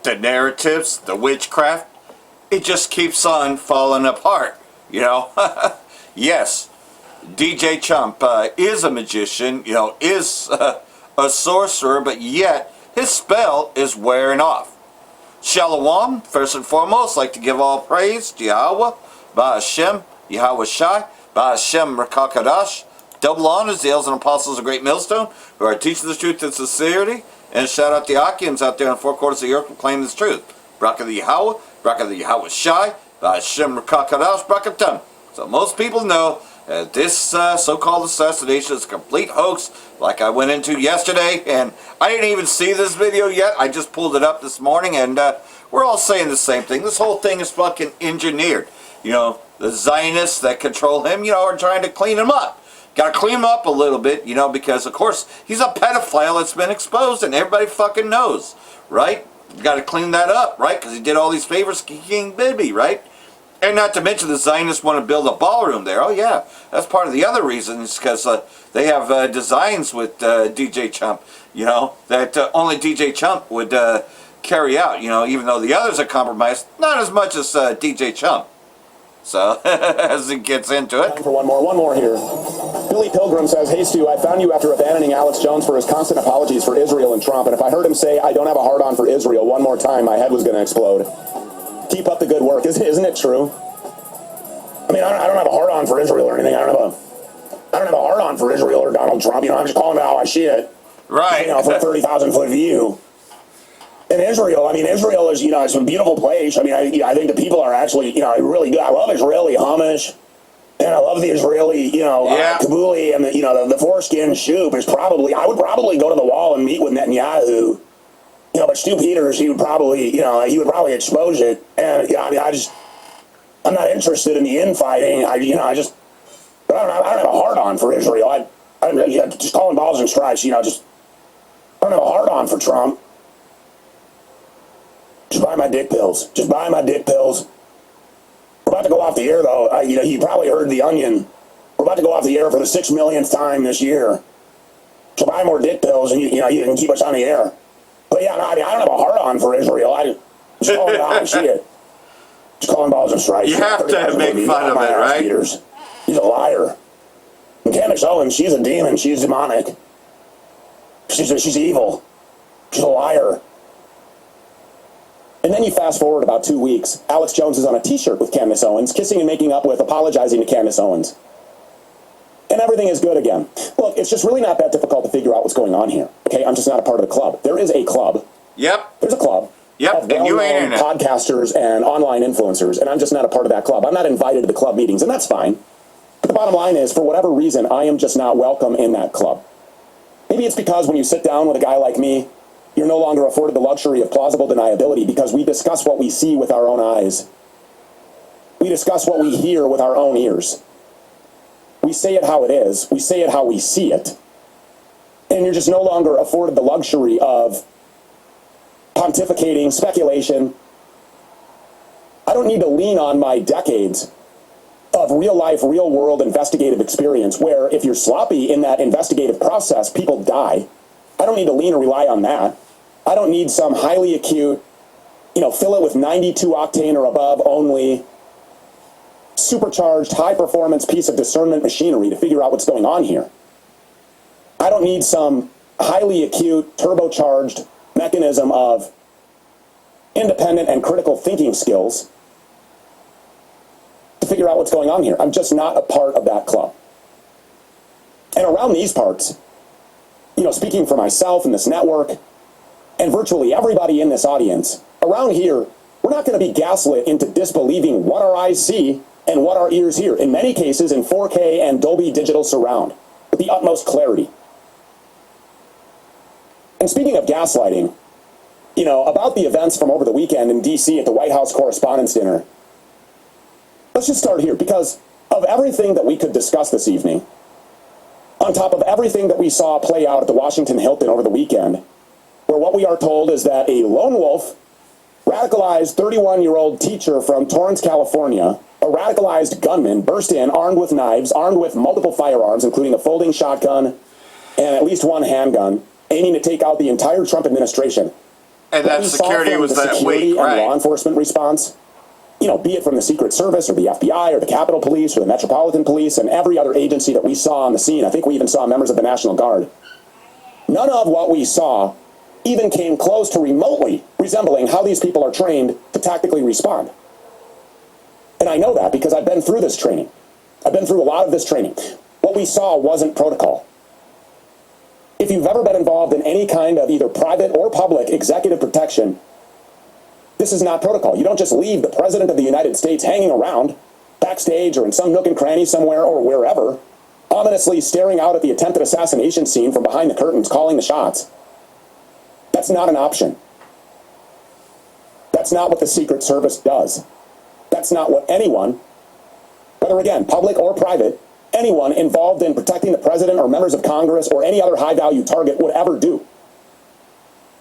the narratives, the witchcraft, it just keeps on falling apart, you know. Yes, DJ Chump is a magician, you know, is a sorcerer, but yet his spell is wearing off. Shalom, first and foremost, like to give all praise to Yahweh, Ba'ashem, Yahweh Shai, Ba'ashem Rakakadash. Double honors, the elders and apostles of Great Millstone, who are teaching the truth in sincerity. And shout out the Akians out there in the four quarters of the earth proclaiming this truth. Braka the Yahweh, Braka the Yahweh Shai, Ba'ashem Rakakadash, Brakatam. So most people know that this so-called assassination is a complete hoax, like I went into yesterday, and I didn't even see this video yet. I just pulled it up this morning, and we're all saying the same thing. This whole thing is fucking engineered. You know, the Zionists that control him, you know, are trying to clean him up. Got to clean him up a little bit, you know, because, of course, he's a pedophile that's been exposed, and everybody fucking knows, right? Got to clean that up, right? Because he did all these favors to King Bibi, right? And not to mention the Zionists want to build a ballroom there. Oh, yeah. That's part of the other reasons, because they have designs with DJ Chump, you know, that only DJ Chump would carry out, you know, even though the others are compromised. Not as much as DJ Chump. So, as he gets into it. Time for one more here. Billy Pilgrim says, "Hey Stu, I found you after abandoning Alex Jones for his constant apologies for Israel and Trump, and if I heard him say, I don't have a hard-on for Israel one more time, my head was going to explode. Keep up the good work." Isn't it true? I mean, I don't have a hard-on for Israel or anything. I don't have a hard-on for Israel or Donald Trump. You know, I'm just calling it how I see it. Right. You know, from a 30,000-foot view. In Israel, I mean, Israel is, you know, it's a beautiful place. I mean, I think the people are actually, you know, really good. I love Israeli hummus, and I love the Israeli, you know, kabuli, and the, you know, the foreskin shoop is probably, I would probably go to the wall and meet with Netanyahu. You know, but Stu Peters, he would probably, you know, expose it. And, you know, I mean, I'm not interested in the infighting. I don't have a hard-on for Israel. I'm just calling balls and strikes, you know, I don't have a hard-on for Trump. Just buy my dick pills. Just buy my dick pills. We're about to go off the air, though. You know, you probably heard The Onion. We're about to go off the air for the 6 millionth time this year. So buy more dick pills, and you can keep us on the air. But yeah, no, I mean, I don't have a hard-on for Israel. I just call it how I see it. Just calling balls and strikes. You have to make fun of it, right? Peters. He's a liar. And Candace Owens, she's a demon. She's demonic. She's evil. She's a liar. And then you fast forward about 2 weeks. Alex Jones is on a t-shirt with Candace Owens, kissing and making up with, apologizing to Candace Owens. And everything is good again. Look, it's just really not that difficult to figure out what's going on here. Okay, I'm just not a part of the club. There is a club. Yep. There's a club. Yep, of well-known podcasters and online influencers, and I'm just not a part of that club. I'm not invited to the club meetings, and that's fine. But the bottom line is, for whatever reason, I am just not welcome in that club. Maybe it's because when you sit down with a guy like me, you're no longer afforded the luxury of plausible deniability, because we discuss what we see with our own eyes. We discuss what we hear with our own ears. We say it how it is. We say it how we see it. And you're just no longer afforded the luxury of pontificating, speculation. I don't need to lean on my decades of real-life, real-world investigative experience where if you're sloppy in that investigative process, people die. I don't need to lean or rely on that. I don't need some highly acute, you know, fill it with 92 octane or above only, supercharged, high-performance piece of discernment machinery to figure out what's going on here. I don't need some highly acute, turbocharged mechanism of independent and critical thinking skills to figure out what's going on here. I'm just not a part of that club. And around these parts, you know, speaking for myself and this network, and virtually everybody in this audience, around here, we're not going to be gaslit into disbelieving what our eyes see and what our ears hear, in many cases in 4K and Dolby Digital Surround, with the utmost clarity. And speaking of gaslighting, you know, about the events from over the weekend in D.C. at the White House Correspondents' Dinner, let's just start here, because of everything that we could discuss this evening, on top of everything that we saw play out at the Washington Hilton over the weekend, where what we are told is that a lone wolf, radicalized 31-year-old teacher from Torrance, California, a radicalized gunman, burst in armed with knives, armed with multiple firearms, including a folding shotgun and at least one handgun, aiming to take out the entire Trump administration. And that we saw security from was the that security weak, and right? law enforcement response, be it from the Secret Service or the FBI or the Capitol Police or the Metropolitan Police and every other agency that we saw on the scene. I think we even saw members of the National Guard. None of what we saw even came close to remotely resembling how these people are trained to tactically respond. And I know that because I've been through this training. I've been through a lot of this training. What we saw wasn't protocol. If you've ever been involved in any kind of either private or public executive protection, this is not protocol. You don't just leave the President of the United States hanging around, backstage or in some nook and cranny somewhere or wherever, ominously staring out at the attempted assassination scene from behind the curtains, calling the shots. That's not an option. That's not what the Secret Service does. That's not what anyone, whether again, public or private, anyone involved in protecting the president or members of Congress or any other high-value target would ever do.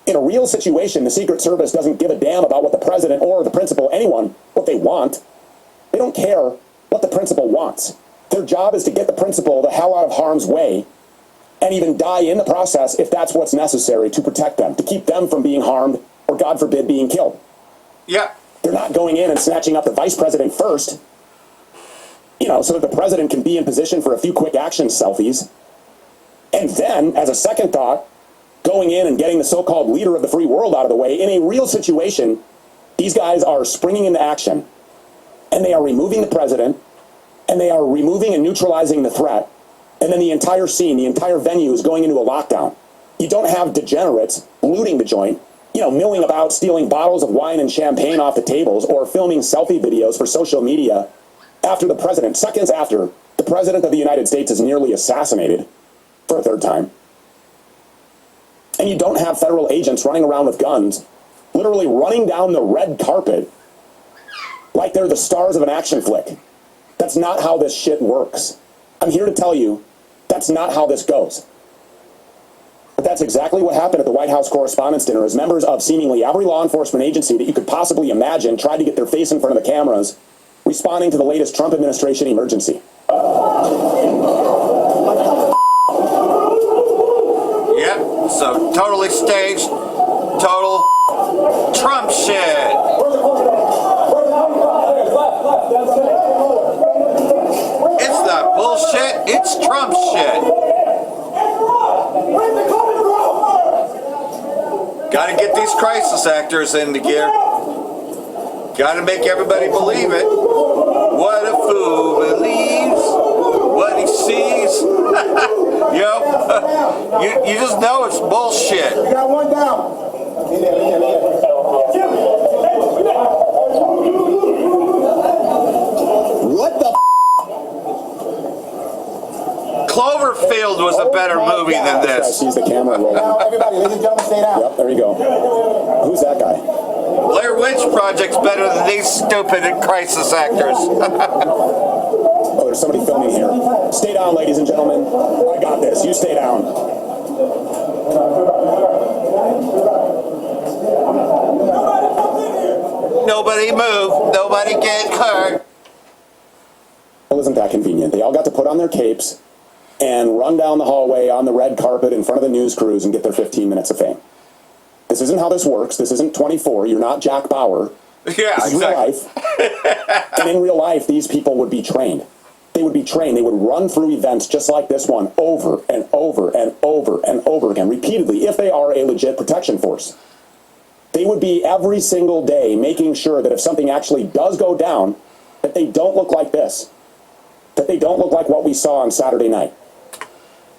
In a real situation, the Secret Service doesn't give a damn about what the president or the principal, anyone, what they want. They don't care what the principal wants. Their job is to get the principal the hell out of harm's way and even die in the process if that's what's necessary to protect them, to keep them from being harmed or, God forbid, being killed. Yeah. They're not going in and snatching up the vice president first, so that the president can be in position for a few quick action selfies. And then, as a second thought, going in and getting the so-called leader of the free world out of the way. In a real situation, these guys are springing into action, and they are removing the president, and they are removing and neutralizing the threat, and then the entire scene, the entire venue is going into a lockdown. You don't have degenerates looting the joint, milling about, stealing bottles of wine and champagne off the tables, or filming selfie videos for social media after the president, seconds after the president of the United States is nearly assassinated for a third time. And you don't have federal agents running around with guns, literally running down the red carpet like they're the stars of an action flick. That's not how this shit works. I'm here to tell you, that's not how this goes. But that's exactly what happened at the White House Correspondents' Dinner as members of seemingly every law enforcement agency that you could possibly imagine tried to get their face in front of the cameras, responding to the latest Trump administration emergency. Yep, so totally staged, total Trump shit. It's not bullshit, it's Trump shit. Gotta get these crisis actors into gear. Gotta make everybody believe it. What a fool believes what he sees. You just know it's bullshit. You got one down. What the Cloverfield was a better movie than This guy this. sees the camera roll. Now, everybody, ladies and gentlemen, stay down. Yep, there you go. Who's that guy? Blair Witch Project's better than these stupid crisis actors. Oh, there's somebody filming here. Stay down, ladies and gentlemen. I got this. You stay down. Nobody move. Nobody get hurt. Well, isn't that convenient? They all got to put on their capes and run down the hallway on the red carpet in front of the news crews and get their 15 minutes of fame. This isn't how this works. This isn't 24. You're not Jack Bauer. Yeah, This is real life. And in real life, these people would be trained. They would be trained. They would run through events just like this one over and over and over and over again, repeatedly, if they are a legit protection force. They would be every single day making sure that if something actually does go down, that they don't look like this. That they don't look like what we saw on Saturday night.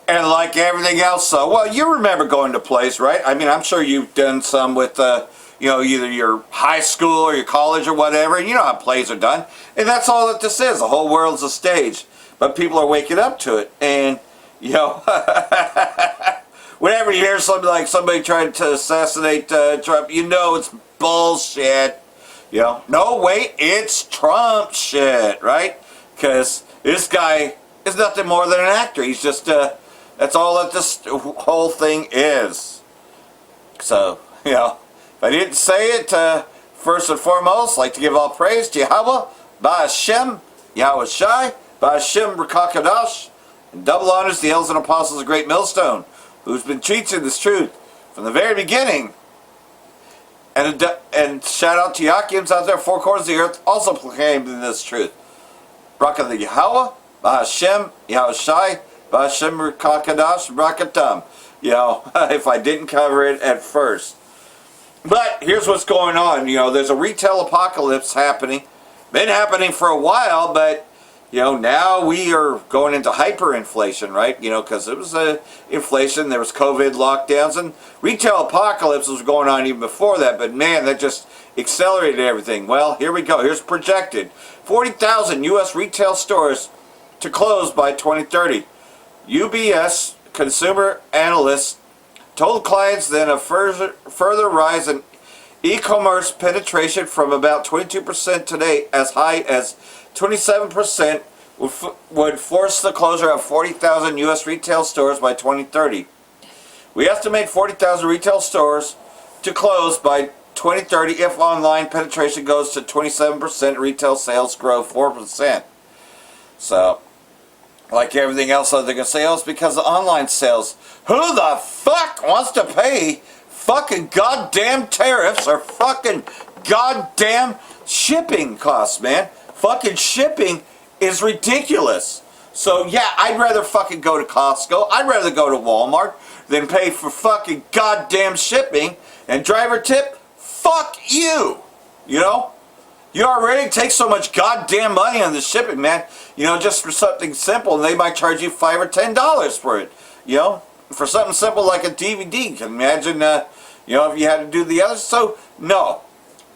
And like everything else, well, you remember going to plays, right? I mean, I'm sure you've done some with, either your high school or your college or whatever. And you know how plays are done. And that's all that this is. The whole world's a stage. But people are waking up to it. And, whenever you hear something like somebody trying to assassinate Trump, it's bullshit. No, wait, it's Trump shit, right? Because this guy is nothing more than an actor. He's just, that's all that this whole thing is. So, if I didn't say it, first and foremost, I'd like to give all praise to Yahweh, Ba'ashem, Yahweh Shai, Ba'ashem Rakakadash, and double honors to the elders and apostles of Great Millstone, who's been teaching this truth from the very beginning. And shout out to Yakims out there, four corners of the earth, also proclaiming this truth. Bracha the Yahweh, Bahashem, Yahushai, Bahashem Kakadash, Brakatam. If I didn't cover it at first. But here's what's going on. There's a retail apocalypse happening. Been happening for a while, but now we are going into hyperinflation, right? Because it was inflation, there was COVID lockdowns, and retail apocalypse was going on even before that. But man, that just accelerated everything. Well, here we go. Here's projected 40,000 U.S. retail stores to close by 2030. UBS consumer analysts told clients then a further rise in e-commerce penetration from about 22% today as high as 27% would force the closure of 40,000 U.S. retail stores by 2030. We estimate 40,000 retail stores to close by 2030 if online penetration goes to 27%, retail sales grow 4%. So, like everything else, they're going to say, it's because of online sales. Who the fuck wants to pay fucking goddamn tariffs or fucking goddamn shipping costs, man? Fucking shipping is ridiculous. So yeah, I'd rather fucking go to Costco. I'd rather go to Walmart than pay for fucking goddamn shipping. And driver tip, fuck you. You already take so much goddamn money on the shipping, man. Just for something simple, and they might charge you $5 or $10 for it. For something simple like a DVD. Can you imagine, if you had to do the others? So, no.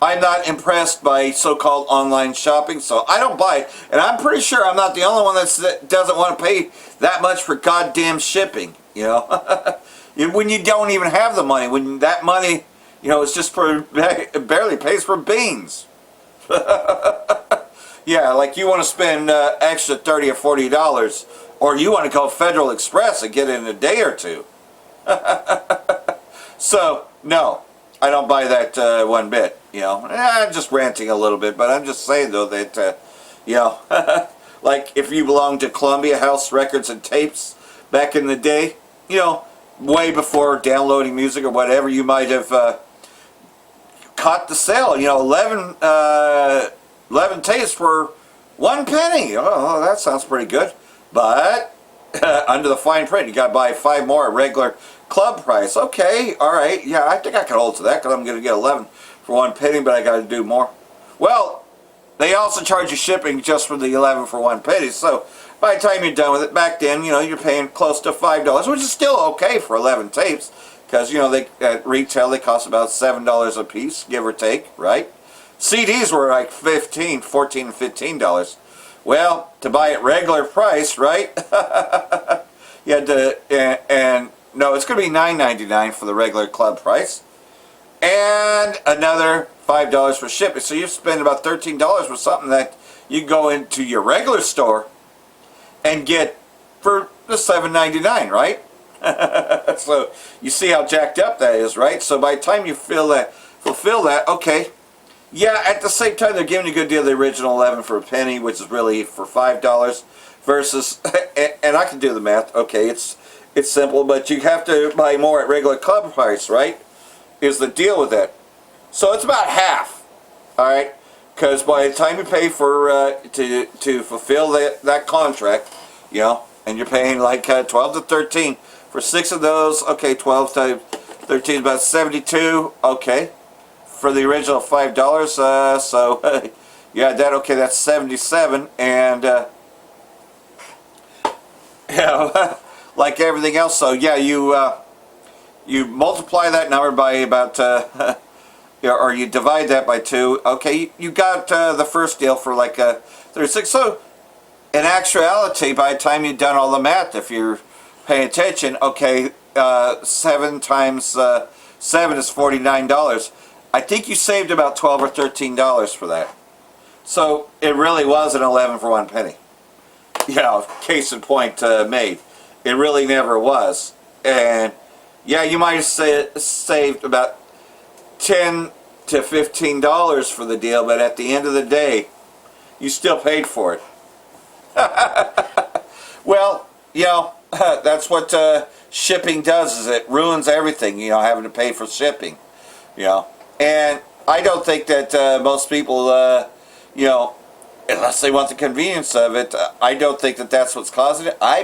I'm not impressed by so-called online shopping, so I don't buy it. And I'm pretty sure I'm not the only one that doesn't want to pay that much for goddamn shipping, When you don't even have the money, when that money, it's just barely pays for beans. Yeah, like you want to spend extra $30 or $40, or you want to go Federal Express and get it in a day or two. So, no, I don't buy that one bit. I'm just ranting a little bit, but I'm just saying though that, like if you belong to Columbia House Records and Tapes back in the day, way before downloading music or whatever, you might have caught the sale. 11 tapes for 1 penny. Oh, that sounds pretty good. But under the fine print, you got to buy 5 more at regular club price. Okay, all right. Yeah, I think I can hold to that because I'm going to get 11 for 1 penny, but I got to do more. Well, they also charge you shipping just for the 11 for 1 penny. So by the time you're done with it, back then, you're paying close to $5, which is still okay for 11 tapes. Because, they at retail, they cost about $7 a piece, give or take, right? CDs were like $14 and $15. Well, to buy at regular price, right? You had to, and no, it's going to be $9.99 for the regular club price. And another $5 for shipping. So you spend about $13 for something that you go into your regular store and get for the $7.99, right? So you see how jacked up that is, right? So by the time you fulfill that, okay. Yeah, at the same time they're giving you a good deal of the original 11 for a penny, which is really for $5 versus, and I can do the math. Okay, it's simple, but you have to buy more at regular club price, right? Is the deal with that? So it's about half, all right? Because by the time you pay for to fulfill that contract, and you're paying like 12 to 13 for 6 of those. Okay, 12 times 13 is about 72. Okay, for the original $5. So yeah, that's 77, and like everything else. So yeah, you multiply that number by about or you divide that by 2. Okay, you got the first deal for like 36. So in actuality, by the time you've done all the math, if you're paying attention, okay, 7 times 7 is $49. I think you saved about $12 or $13 for that. So it really was an 11 for 1 penny. Case in point made. It really never was. And yeah, you might have saved about $10 to $15 for the deal, but at the end of the day, you still paid for it. Well, that's what shipping does, is it ruins everything, having to pay for shipping. And I don't think that most people, unless they want the convenience of it, I don't think that that's what's causing it. I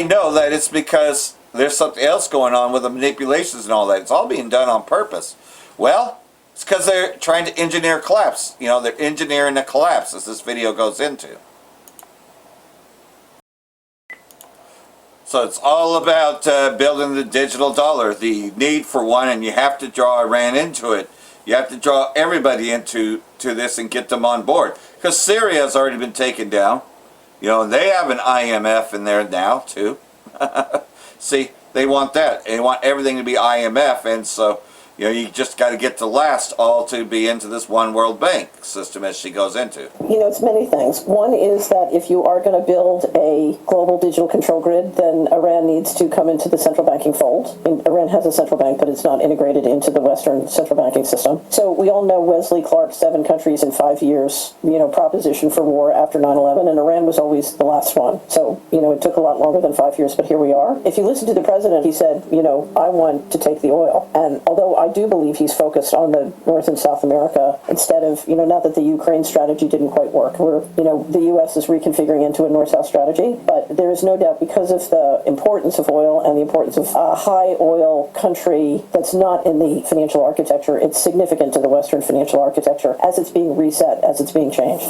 know that it's because there's something else going on with the manipulations and all that. It's all being done on purpose. Well, it's because they're trying to engineer collapse. They're engineering a collapse, as this video goes into. So it's all about building the digital dollar, the need for one, and you have to draw Iran into it. You have to draw everybody into this and get them on board. Because Syria has already been taken down. And they have an IMF in there now, too. See, they want that. They want everything to be IMF, and so you just got to get the last all to be into this one World Bank system as she goes into. It's many things. One is that if you are going to build a global digital control grid, then Iran needs to come into the central banking fold. Iran has a central bank, but it's not integrated into the Western central banking system. So we all know Wesley Clark's 7 countries in 5 years, proposition for war after 9/11, and Iran was always the last one. So, it took a lot longer than 5 years, but here we are. If you listen to the president, he said, I want to take the oil. And although I do believe he's focused on the North and South America instead of, not that the Ukraine strategy didn't quite work. The U.S. is reconfiguring into a North-South strategy, but there is no doubt because of the importance of oil and the importance of a high oil country that's not in the financial architecture, it's significant to the Western financial architecture as it's being reset, as it's being changed.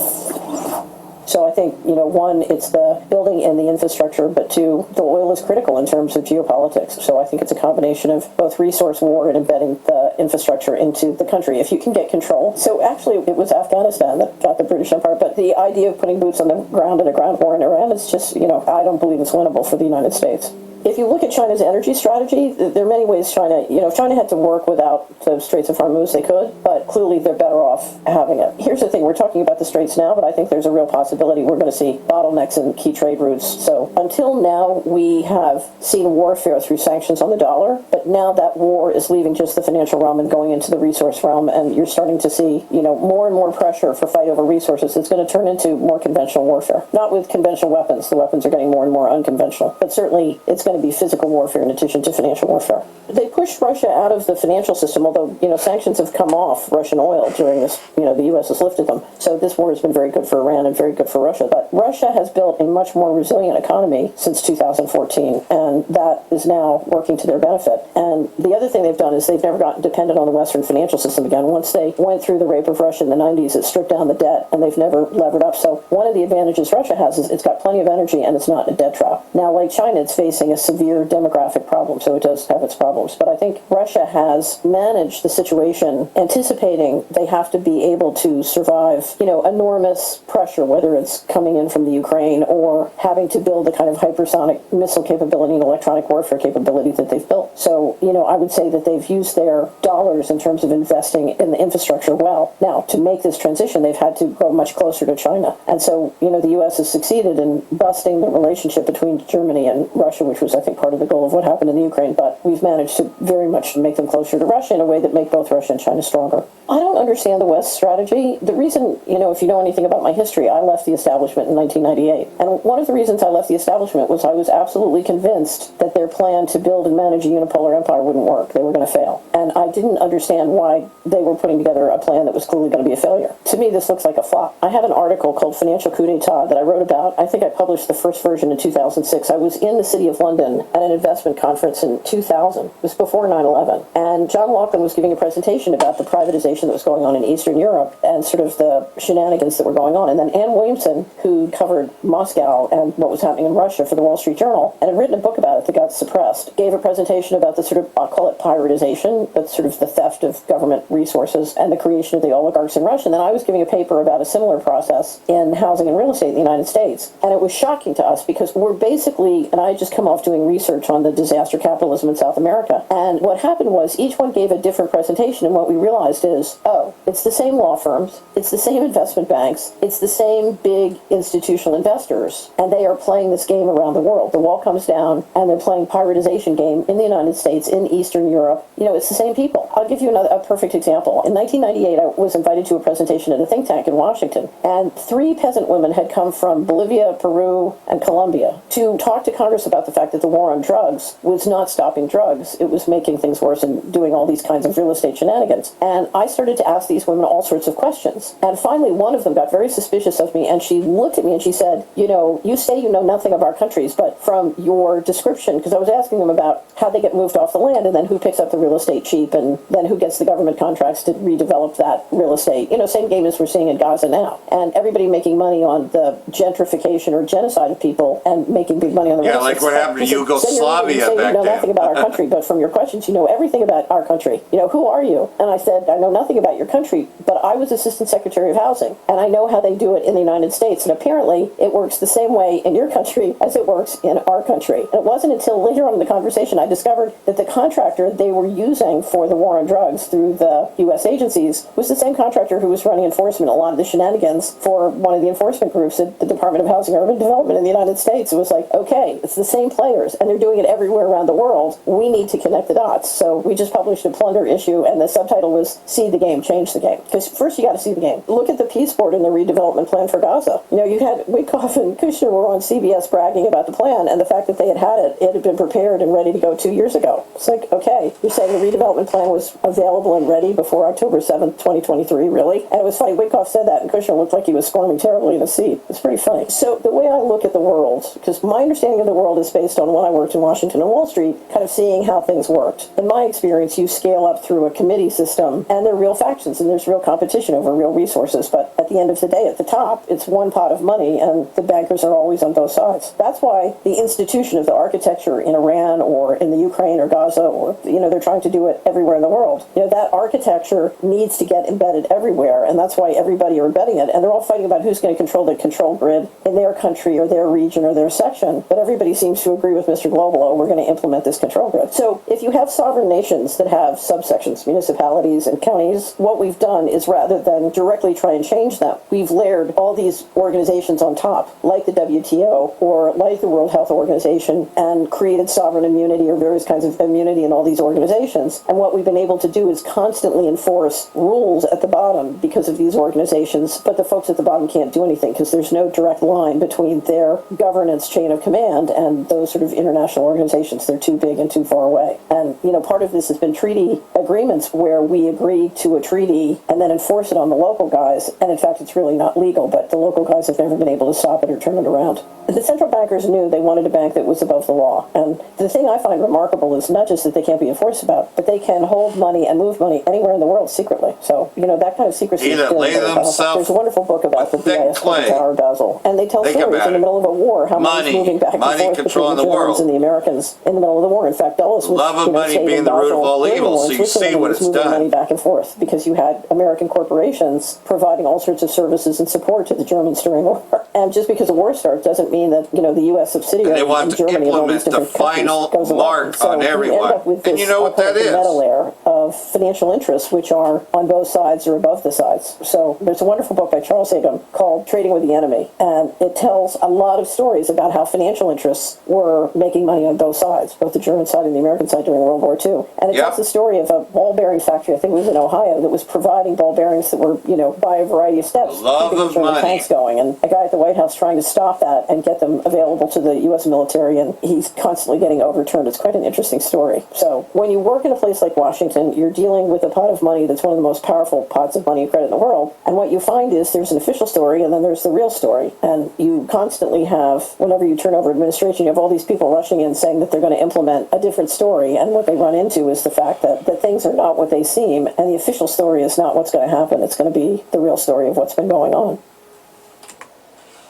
So I think, one, it's the building and the infrastructure, but two, the oil is critical in terms of geopolitics. So I think it's a combination of both resource war and embedding the infrastructure into the country, if you can get control. So actually, it was Afghanistan that got the British Empire, but the idea of putting boots on the ground in a ground war in Iran is just, I don't believe it's winnable for the United States. If you look at China's energy strategy, there are many ways if China had to work without the Straits of Hormuz, they could, but clearly they're better off having it. Here's the thing, we're talking about the Straits now, but I think there's a real possibility we're going to see bottlenecks in key trade routes. So until now, we have seen warfare through sanctions on the dollar, but now that war is leaving just the financial realm and going into the resource realm, and you're starting to see, more and more pressure for fight over resources. It's going to turn into more conventional warfare. Not with conventional weapons. The weapons are getting more and more unconventional, but certainly it's going to be physical warfare in addition to financial warfare. They pushed Russia out of the financial system, although, sanctions have come off Russian oil during this, the U.S. has lifted them. So this war has been very good for Iran and very good for Russia. But Russia has built a much more resilient economy since 2014, and that is now working to their benefit. And the other thing they've done is they've never gotten dependent on the Western financial system again. Once they went through the rape of Russia in the 90s, it stripped down the debt, and they've never levered up. So one of the advantages Russia has is it's got plenty of energy, and it's not in a debt trap. Now, like China, it's facing a severe demographic problem, so it does have its problems. But I think Russia has managed the situation anticipating they have to be able to survive, enormous pressure, whether it's coming in from the Ukraine or having to build the kind of hypersonic missile capability and electronic warfare capability that they've built. So, I would say that they've used their dollars in terms of investing in the infrastructure well. Now, to make this transition, they've had to grow much closer to China. And so, the U.S. has succeeded in busting the relationship between Germany and Russia, which was, I think, part of the goal of what happened in the Ukraine. But we've managed to very much make them closer to Russia in a way that make both Russia and China stronger. I don't understand the West's strategy. The reason, if you know anything about my history, I left the establishment in 1998. And one of the reasons I left the establishment was I was absolutely convinced that their plan to build and manage a unipolar empire wouldn't work. They were going to fail. And I didn't understand why they were putting together a plan that was clearly going to be a failure. To me, this looks like a flop. I have an article called Financial Coup d'etat that I wrote about. I think I published the first version in 2006. I was in the city of London at an investment conference in 2000. It was before 9/11. And John Laughlin was giving a presentation about the privatization that was going on in Eastern Europe and sort of the shenanigans that were going on. And then Ann Williamson, who covered Moscow and what was happening in Russia for the Wall Street Journal, and had written a book about it that got suppressed, gave a presentation about the sort of, I'll call it privatization, but sort of the theft of government resources and the creation of the oligarchs in Russia. And then I was giving a paper about a similar process in housing and real estate in the United States. And it was shocking to us because we're basically, and I had just come off doing research on the disaster capitalism in South America. And what happened was each one gave a different presentation. And what we realized is, it's the same law firms, it's the same investment banks, it's the same big institutional investors, and they are playing this game around the world. The wall comes down, and they're playing privatization game in the United States, in Eastern Europe. It's the same people. I'll give you a perfect example. In 1998, I was invited to a presentation at a think tank in Washington, and 3 peasant women had come from Bolivia, Peru, and Colombia to talk to Congress about the fact fact that the war on drugs was not stopping drugs. It was making things worse and doing all these kinds of real estate shenanigans. And I started to ask these women all sorts of questions. And finally, one of them got very suspicious of me, and she looked at me and she said, you say you know nothing of our countries, but from your description, because I was asking them about how they get moved off the land and then who picks up the real estate cheap and then who gets the government contracts to redevelop that real estate. Same game as we're seeing in Gaza now. And everybody making money on the gentrification or genocide of people and making big money on the real estate. Yeah, like what happened to Yugoslavia back then. You know then. nothing about our country, but from your questions, you know everything about our country. Who are you? And I said, I know nothing about your country, but I was Assistant Secretary of Housing, and I know how they do it in the United States. And apparently, it works the same way in your country as it works in our country. And it wasn't until later on in the conversation I discovered that the contractor they were using for the war on drugs through the U.S. agencies was the same contractor who was running enforcement, a lot of the shenanigans for one of the enforcement groups at the Department of Housing and Urban Development in the United States. It was like, okay, it's the same players, and they're doing it everywhere around the world. We need to connect the dots. So we just published a Plunder issue, and the subtitle was "See the Game, Change the Game." Because first you got to see the game. Look at the peace board and the redevelopment plan for Gaza. You had Witkoff and Kushner were on CBS bragging about the plan and the fact that they had it had been prepared and ready to go 2 years ago. It's like, okay, you're saying the redevelopment plan was available and ready before October 7th, 2023, really? And it was funny, Witkoff said that, and Kushner looked like he was squirming terribly in his seat. It's pretty funny. So the way I look at the world, because my understanding of the world is based on when I worked in Washington and Wall Street, kind of seeing how things worked. In my experience, you scale up through a committee system, and there are real factions, and there's real competition over real resources, but at the end of the day, at the top, it's one pot of money, and the bankers are always on both sides. That's why the institution of the architecture in Iran or in the Ukraine or Gaza, or, they're trying to do it everywhere in the world. That architecture needs to get embedded everywhere, and that's why everybody are embedding it, and they're all fighting about who's going to control the control grid in their country or their region or their section, but everybody seems to agree with Mr. Global, we're going to implement this control grid. So if you have sovereign nations that have subsections, municipalities and counties, what we've done is rather than directly try and change them, we've layered all these organizations on top, like the WTO or like the World Health Organization, and created sovereign immunity or various kinds of immunity in all these organizations. And what we've been able to do is constantly enforce rules at the bottom because of these organizations, but the folks at the bottom can't do anything because there's no direct line between their governance chain of command and those sort of international organizations. They're too big and too far away. And, part of this has been treaty agreements where we agree to a treaty and then enforce it on the local guys. And in fact, it's really not legal, but the local guys have never been able to stop it or turn it around. The central bankers knew they wanted a bank that was above the law. And the thing I find remarkable is not just that they can't be enforced about, but they can hold money and move money anywhere in the world secretly. So, that kind of secrecy is lay themselves There's a wonderful book about the BIS Tower Basel. And they tell stories in the middle of a war, how money's moving back and forth between the Germans and the Americans in the middle of the war. In fact, Dulles was love of money being the root of all evil, so you see what it's done. Money back and forth because you had American corporations providing all sorts of services and support to the Germans during the war. And just because a war starts doesn't mean that, the U.S. subsidiary they want in Germany to and all these implement the different final goes away. mark So on everyone. You end up with this, and you know what that is? Meta layer of financial interests, which are on both sides or above the sides. So there's a wonderful book by Charles Hagum called Trading with the Enemy, and it tells a lot of stories about how financial interests were making money on both sides, both the German side and the American side during World War II. And it tells the story of a ball bearing factory, I think it was in Ohio, that was providing ball bearings that were, by a variety of steps, Love keeping of German money. tanks going. And a guy at the White House trying to stop that and get them available to the U.S. military, and he's constantly getting overturned. It's quite an interesting story. So when you work in a place like Washington, you're dealing with a pot of money that's one of the most powerful pots of money and credit in the world. And what you find is there's an official story and then there's the real story. And you constantly have, whenever you turn over administration, you have all these people rushing in saying that they're going to implement a different story. And what they run into is the fact that things are not what they seem. And the official story is not what's going to happen. It's going to be the real story of what's been going on.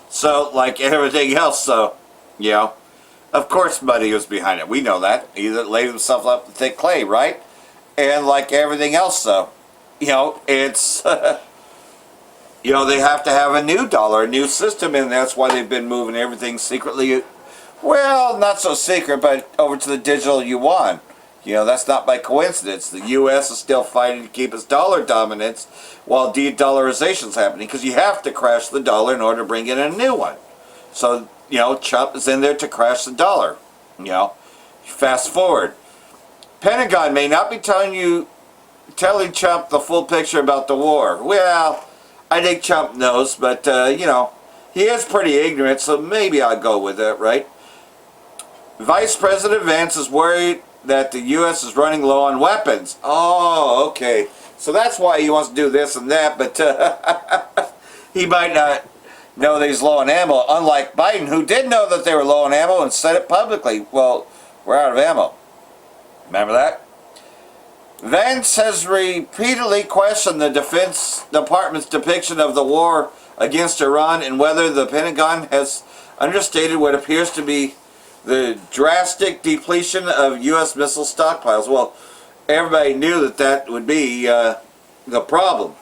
So, like everything else, of course money was behind it. We know that. He laid himself up in thick clay, right? And like everything else, it's, they have to have a new dollar, a new system, and that's why they've been moving everything secretly. Well, not so secret, but over to the digital yuan. That's not by coincidence. The U.S. is still fighting to keep its dollar dominance while de-dollarization is happening, because you have to crash the dollar in order to bring in a new one. So, Trump is in there to crash the dollar. Fast forward. Pentagon may not be telling Trump the full picture about the war. Well, I think Trump knows, but, he is pretty ignorant, so maybe I'll go with it, right? Vice President Vance is worried that the U.S. is running low on weapons. Oh, okay. So that's why he wants to do this and that, but he might not know that he's low on ammo, unlike Biden, who did know that they were low on ammo and said it publicly. Well, we're out of ammo. Remember that? Vance has repeatedly questioned the Defense Department's depiction of the war against Iran and whether the Pentagon has understated what appears to be the drastic depletion of U.S. missile stockpiles. Well, everybody knew that that would be the problem,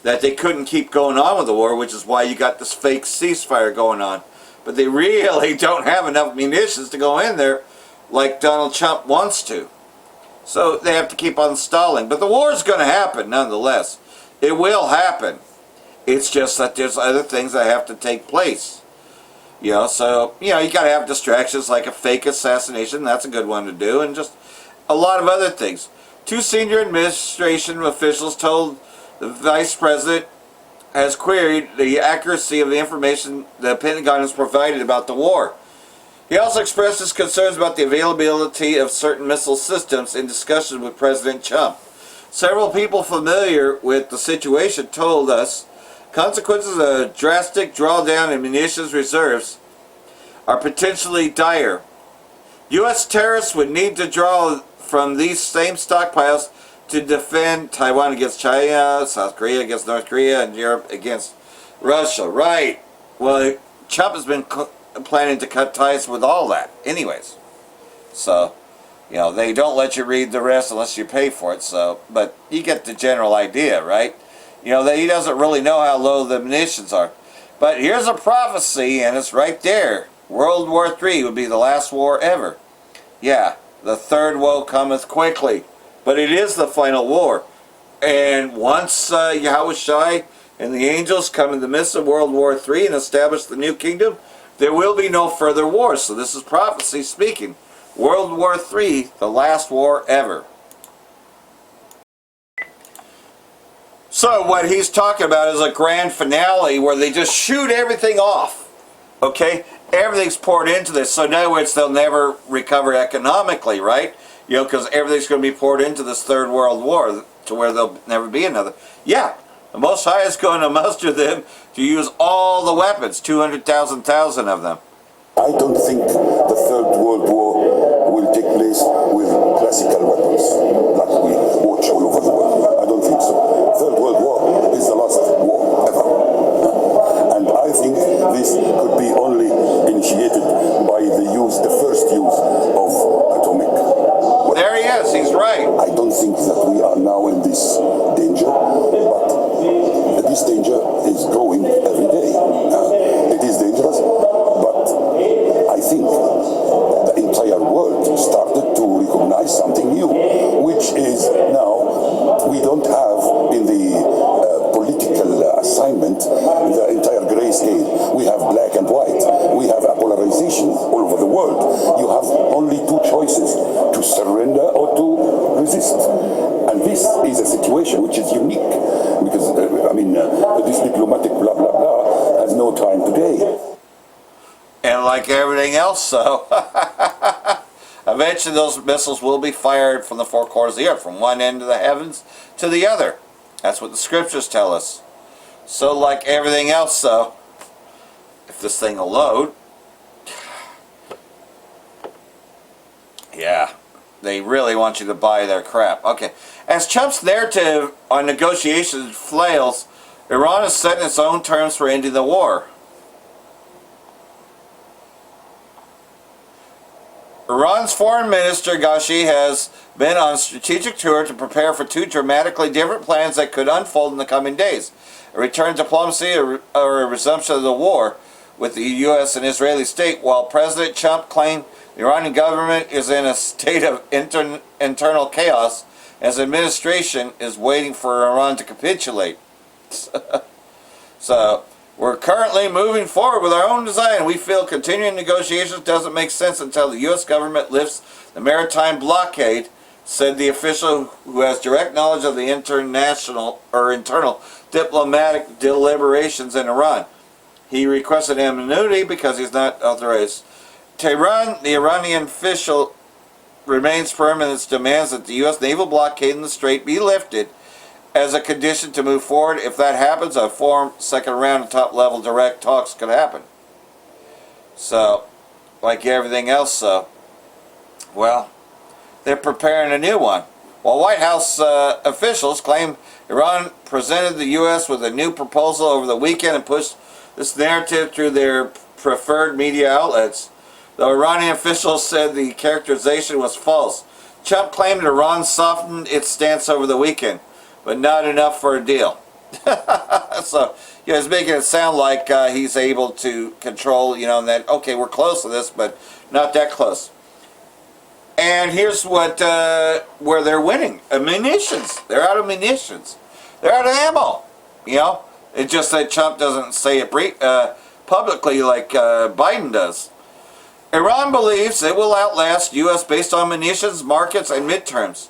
that they couldn't keep going on with the war, which is why you got this fake ceasefire going on. But they really don't have enough munitions to go in there like Donald Trump wants to. So they have to keep on stalling. But the war is going to happen nonetheless. It will happen. It's just that there's other things that have to take place. You know, so, you got to have distractions like a fake assassination. That's a good one to do. And just a lot of other things. 2 senior administration officials told the vice president has queried the accuracy of the information the Pentagon has provided about the war. He also expressed his concerns about the availability of certain missile systems in discussion with President Trump. Several people familiar with the situation told us consequences of a drastic drawdown in munitions reserves are potentially dire. U.S. terrorists would need to draw from these same stockpiles to defend Taiwan against China, South Korea against North Korea, and Europe against Russia. Right. Well, Trump has been planning to cut ties with all that anyways. So, they don't let you read the rest unless you pay for it. So, but you get the general idea, right? That he doesn't really know how low the munitions are. But here's a prophecy, and it's right there. World War III would be the last war ever. Yeah, the third woe cometh quickly. But it is the final war. And once Yahushua and the angels come in the midst of World War III and establish the new kingdom, there will be no further wars. So this is prophecy speaking. World War III, the last war ever. So what he's talking about is a grand finale where they just shoot everything off. Okay? Everything's poured into this. So in other words, they'll never recover economically, right? Because everything's going to be poured into this third world war to where there'll never be another. Yeah, the Most High is going to muster them to use all the weapons, 200,000 of them. I don't think the Third World War will take place with classical weapons like we watch all over the world. I don't think so. Third World War is the last war ever. And I think this could be only initiated by the first use of atomic weapons. There he is, he's right. I don't think that we are now in this danger, but this danger is growing every day. It is dangerous, but I think the entire world started to recognize something new, which is now we don't have in the political assignment the entire gray scale. We have black and white. We have a polarization all over the world. You have only 2 choices, to surrender or to resist. And this is a situation which is unique because, this diplomatic blah, blah, blah has no time today. And like everything else, so eventually those missiles will be fired from the 4 corners of the earth, from one end of the heavens to the other. That's what the scriptures tell us. So like everything else, so if this thing will load, yeah, they really want you to buy their crap. Okay, as Trump's narrative on negotiations flails, Iran is setting its own terms for ending the war. Iran's foreign minister Ghashi has been on a strategic tour to prepare for 2 dramatically different plans that could unfold in the coming days. A return to diplomacy or a resumption of the war with the U.S. and Israeli state, while President Trump claimed the Iranian government is in a state of internal chaos as administration is waiting for Iran to capitulate. So, we're currently moving forward with our own design. We feel continuing negotiations doesn't make sense until the U.S. government lifts the maritime blockade, said the official who has direct knowledge of the internal diplomatic deliberations in Iran. He requested anonymity because he's not authorized Tehran, the Iranian official, remains firm in its demands that the U.S. naval blockade in the Strait be lifted as a condition to move forward. If that happens, a second round of top-level direct talks could happen. So, like everything else, well, they're preparing a new one. While White House officials claim Iran presented the U.S. with a new proposal over the weekend and pushed this narrative through their preferred media outlets, the Iranian officials said the characterization was false. Trump claimed Iran softened its stance over the weekend, but not enough for a deal. So, he's making it sound like he's able to control, that, okay, we're close to this, but not that close. And here's what, where they're winning. Munitions. They're out of munitions. They're out of ammo. It's just that Trump doesn't say it publicly like Biden does. Iran believes it will outlast U.S. based on munitions, markets, and midterms.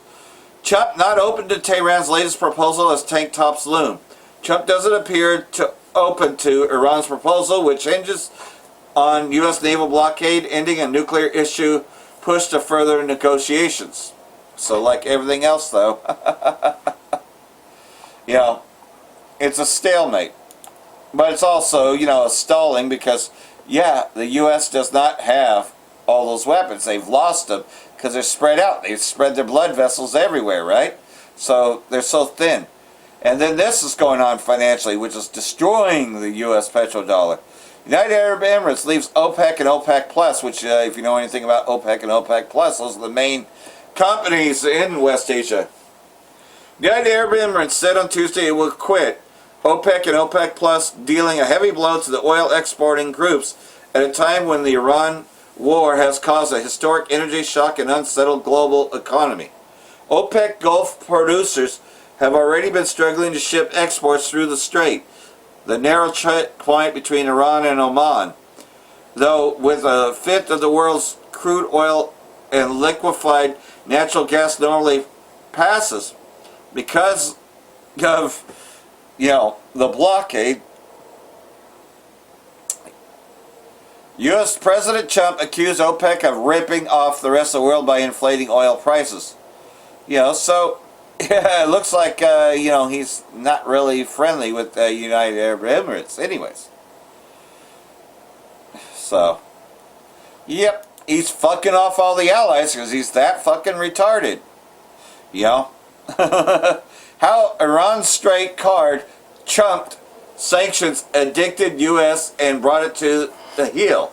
Trump not open to Tehran's latest proposal as tank tops loom. Trump doesn't appear to open to Iran's proposal, which hinges on U.S. naval blockade ending a nuclear issue push to further negotiations. So like everything else, though, it's a stalemate. But it's also, a stalling because, the U.S. does not have all those weapons. They've lost them because they're spread out. They've spread their blood vessels everywhere, right? So they're so thin. And then this is going on financially, which is destroying the U.S. petrodollar. United Arab Emirates leaves OPEC and OPEC Plus, which, if you know anything about OPEC and OPEC Plus, those are the main companies in West Asia. United Arab Emirates said on Tuesday it will quit OPEC and OPEC Plus, dealing a heavy blow to the oil exporting groups at a time when the Iran war has caused a historic energy shock and unsettled global economy. OPEC Gulf producers have already been struggling to ship exports through the strait, the narrow point between Iran and Oman. Though with a fifth of the world's crude oil and liquefied natural gas normally passes, because of the blockade, U.S. President Trump accused OPEC of ripping off the rest of the world by inflating oil prices. So it looks like, he's not really friendly with the United Arab Emirates anyways. So, yep, he's fucking off all the allies because he's that fucking retarded. How Iran's straight card trumped sanctions addicted U.S. and brought it to the heel.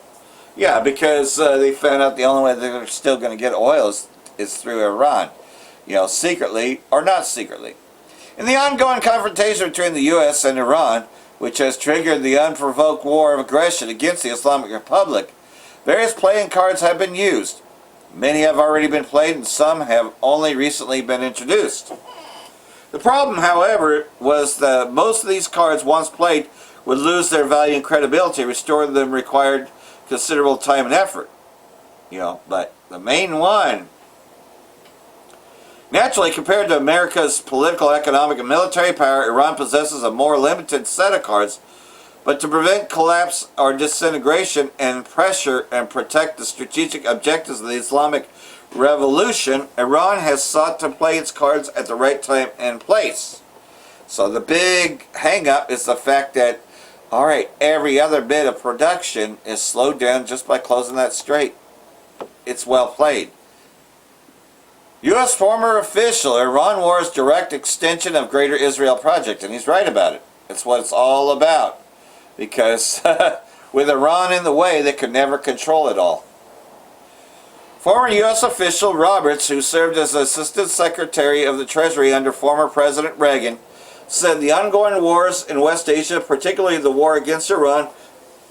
Yeah, because they found out the only way they're still going to get oil is through Iran. Secretly or not secretly. In the ongoing confrontation between the U.S. and Iran, which has triggered the unprovoked war of aggression against the Islamic Republic, various playing cards have been used. Many have already been played and some have only recently been introduced. The problem, however, was that most of these cards, once played, would lose their value and credibility, restoring them required considerable time and effort. But the main one, naturally, compared to America's political, economic, and military power, Iran possesses a more limited set of cards. But to prevent collapse or disintegration and pressure and protect the strategic objectives of the Islamic Revolution, Iran has sought to play its cards at the right time and place. So the big hang-up is the fact that, every other bit of production is slowed down just by closing that strait. It's well played. U.S. former official, Iran war's direct extension of Greater Israel Project, and he's right about it. It's what it's all about. Because with Iran in the way, they could never control it all. Former U.S. official Roberts, who served as Assistant Secretary of the Treasury under former President Reagan, said the ongoing wars in West Asia, particularly the war against Iran,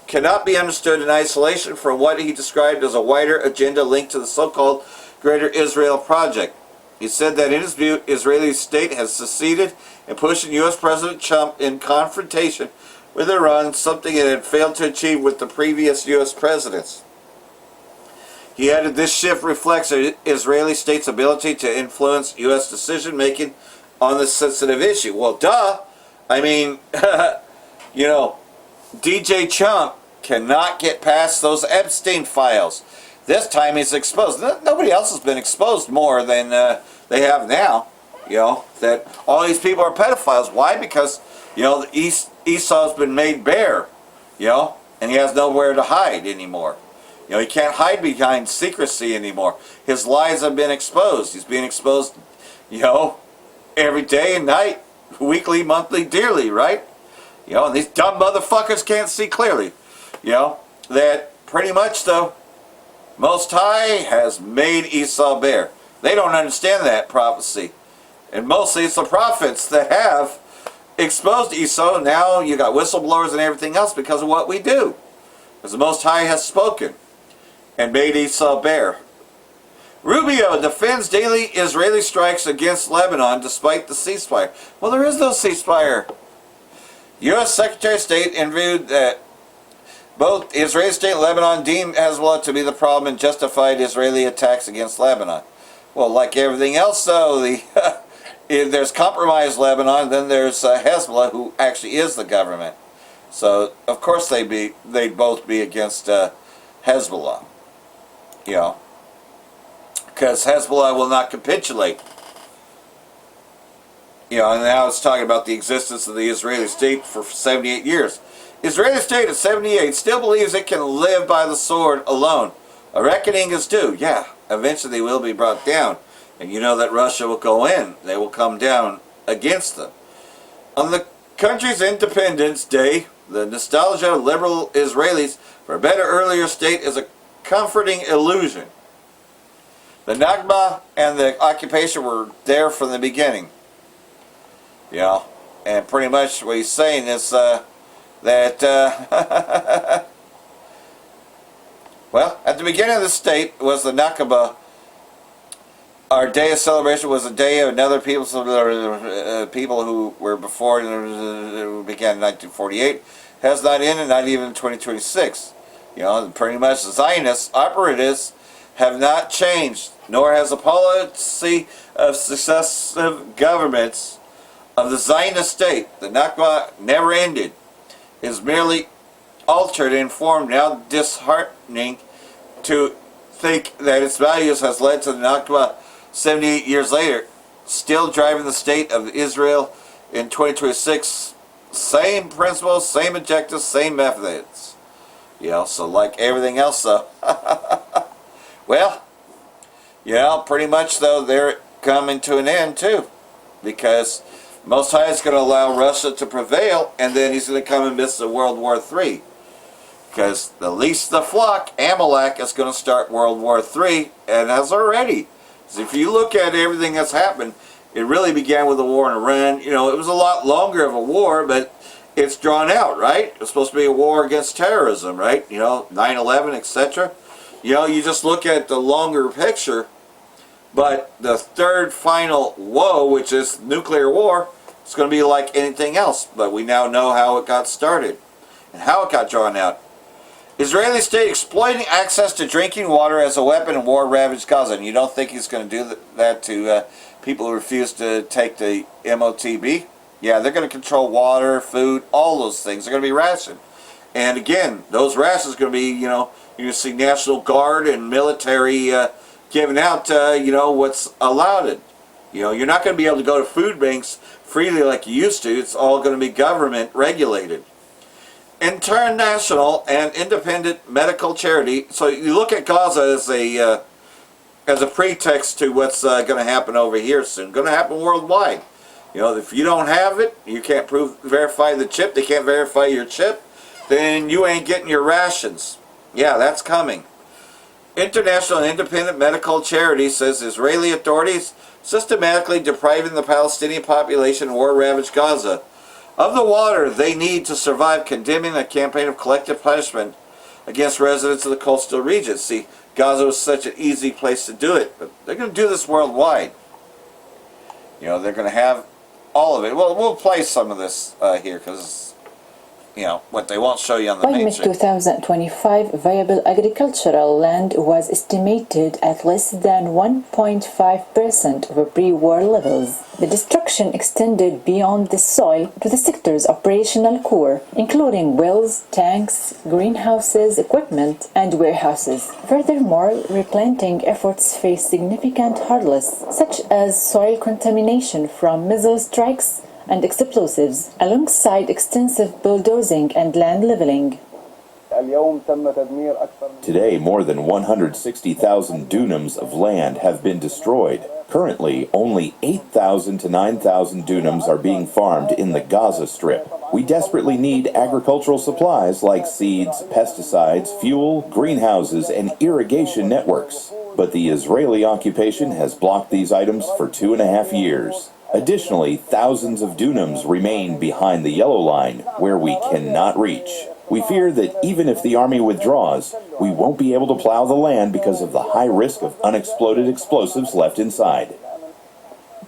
cannot be understood in isolation from what he described as a wider agenda linked to the so-called Greater Israel Project. He said that in his view, Israeli state has succeeded in pushing U.S. President Trump in confrontation with Iran, something it had failed to achieve with the previous U.S. presidents. He added, this shift reflects the Israeli state's ability to influence U.S. decision-making on this sensitive issue. Well, duh. I mean, DJ Trump cannot get past those Epstein files. This time he's exposed. Nobody else has been exposed more than they have now. You know, that all these people are pedophiles. Why? Because, you know, Esau's been made bare, you know, and he has nowhere to hide anymore. You know, he can't hide behind secrecy anymore. His lies have been exposed. He's being exposed, you know, every day and night, weekly, monthly, dearly, right? You know, and these dumb motherfuckers can't see clearly. You know, that pretty much, though, Most High has made Esau bare. They don't understand that prophecy. And mostly it's the prophets that have exposed Esau. Now you got whistleblowers and everything else because of what we do. Because the Most High has spoken and made Esau bare. Rubio defends daily Israeli strikes against Lebanon despite the ceasefire. Well, there is no ceasefire. U.S. Secretary of State interviewed that both Israeli state and Lebanon deemed Hezbollah to be the problem and justified Israeli attacks against Lebanon. Well, like everything else, though, there's compromised Lebanon, then there's Hezbollah, who actually is the government. So, of course, they'd both be against Hezbollah. You know, because Hezbollah will not capitulate. You know, and now it's talking about the existence of the Israeli state for 78 years. Israeli state at 78 still believes it can live by the sword alone. A reckoning is due. Yeah, eventually they will be brought down. And you know that Russia will go in. They will come down against them. On the country's Independence Day, the nostalgia of liberal Israelis for a better earlier state is a comforting illusion. The Nakba and the occupation were there from the beginning. You know, and pretty much what he's saying is that, well, at the beginning of the state was the Nakba. Our day of celebration was a day of another people who were before it began in 1948. Has not ended, not even in 2026. You know, pretty much the Zionist operatives have not changed, nor has the policy of successive governments of the Zionist state. The Nakba never ended. It is merely altered and formed, now disheartening to think that its values has led to the Nakba 78 years later, still driving the state of Israel in 2026. Same principles, same objectives, same methods. You know, so like everything else, though. Well, yeah, pretty much, though, they're coming to an end, too. Because Most High is going to allow Russia to prevail, and then he's going to come in the midst of World War III. Because the least the flock, Amalek, is going to start World War III, and has already. So if you look at everything that's happened, it really began with the war in Iran. You know, it was a lot longer of a war, but it's drawn out, right? It was supposed to be a war against terrorism, right? You know, 9/11, etc. You know, you just look at the longer picture, but the third final woe, which is nuclear war, it's going to be like anything else. But we now know how it got started and how it got drawn out. Israeli state exploiting access to drinking water as a weapon in war-ravaged Gaza. And you don't think he's going to do that to people who refuse to take the MOTB? Yeah, they're going to control water, food, all those things. They're going to be rationed. And again, those rations are going to be, you know, you see National Guard and military giving out, you know, what's allowed. You know, you're not going to be able to go to food banks freely like you used to. It's all going to be government regulated. International and independent medical charity. So you look at Gaza as a pretext to what's going to happen over here soon. Going to happen worldwide. You know, if you don't have it, you can't verify the chip. They can't verify your chip. Then you ain't getting your rations. Yeah, that's coming. International and independent medical charity says Israeli authorities systematically depriving the Palestinian population in war-ravaged Gaza of the water they need to survive, condemning a campaign of collective punishment against residents of the coastal region. See, Gaza was such an easy place to do it, but they're going to do this worldwide. You know, they're going to have all of it. Well, we'll play some of this here because what they won't show you on the By mainstream. mid-2025, viable agricultural land was estimated at less than 1.5% of pre-war levels. The destruction extended beyond the soil to the sector's operational core, including wells, tanks, greenhouses, equipment, and warehouses. Furthermore, replanting efforts face significant hurdles, such as soil contamination from missile strikes and explosives, alongside extensive bulldozing and land leveling. Today, more than 160,000 dunams of land have been destroyed. Currently, only 8,000 to 9,000 dunams are being farmed in the Gaza Strip. We desperately need agricultural supplies like seeds, pesticides, fuel, greenhouses, and irrigation networks. But the Israeli occupation has blocked these items for 2.5 years. Additionally, thousands of dunams remain behind the yellow line, where we cannot reach. We fear that even if the army withdraws, we won't be able to plow the land because of the high risk of unexploded explosives left inside.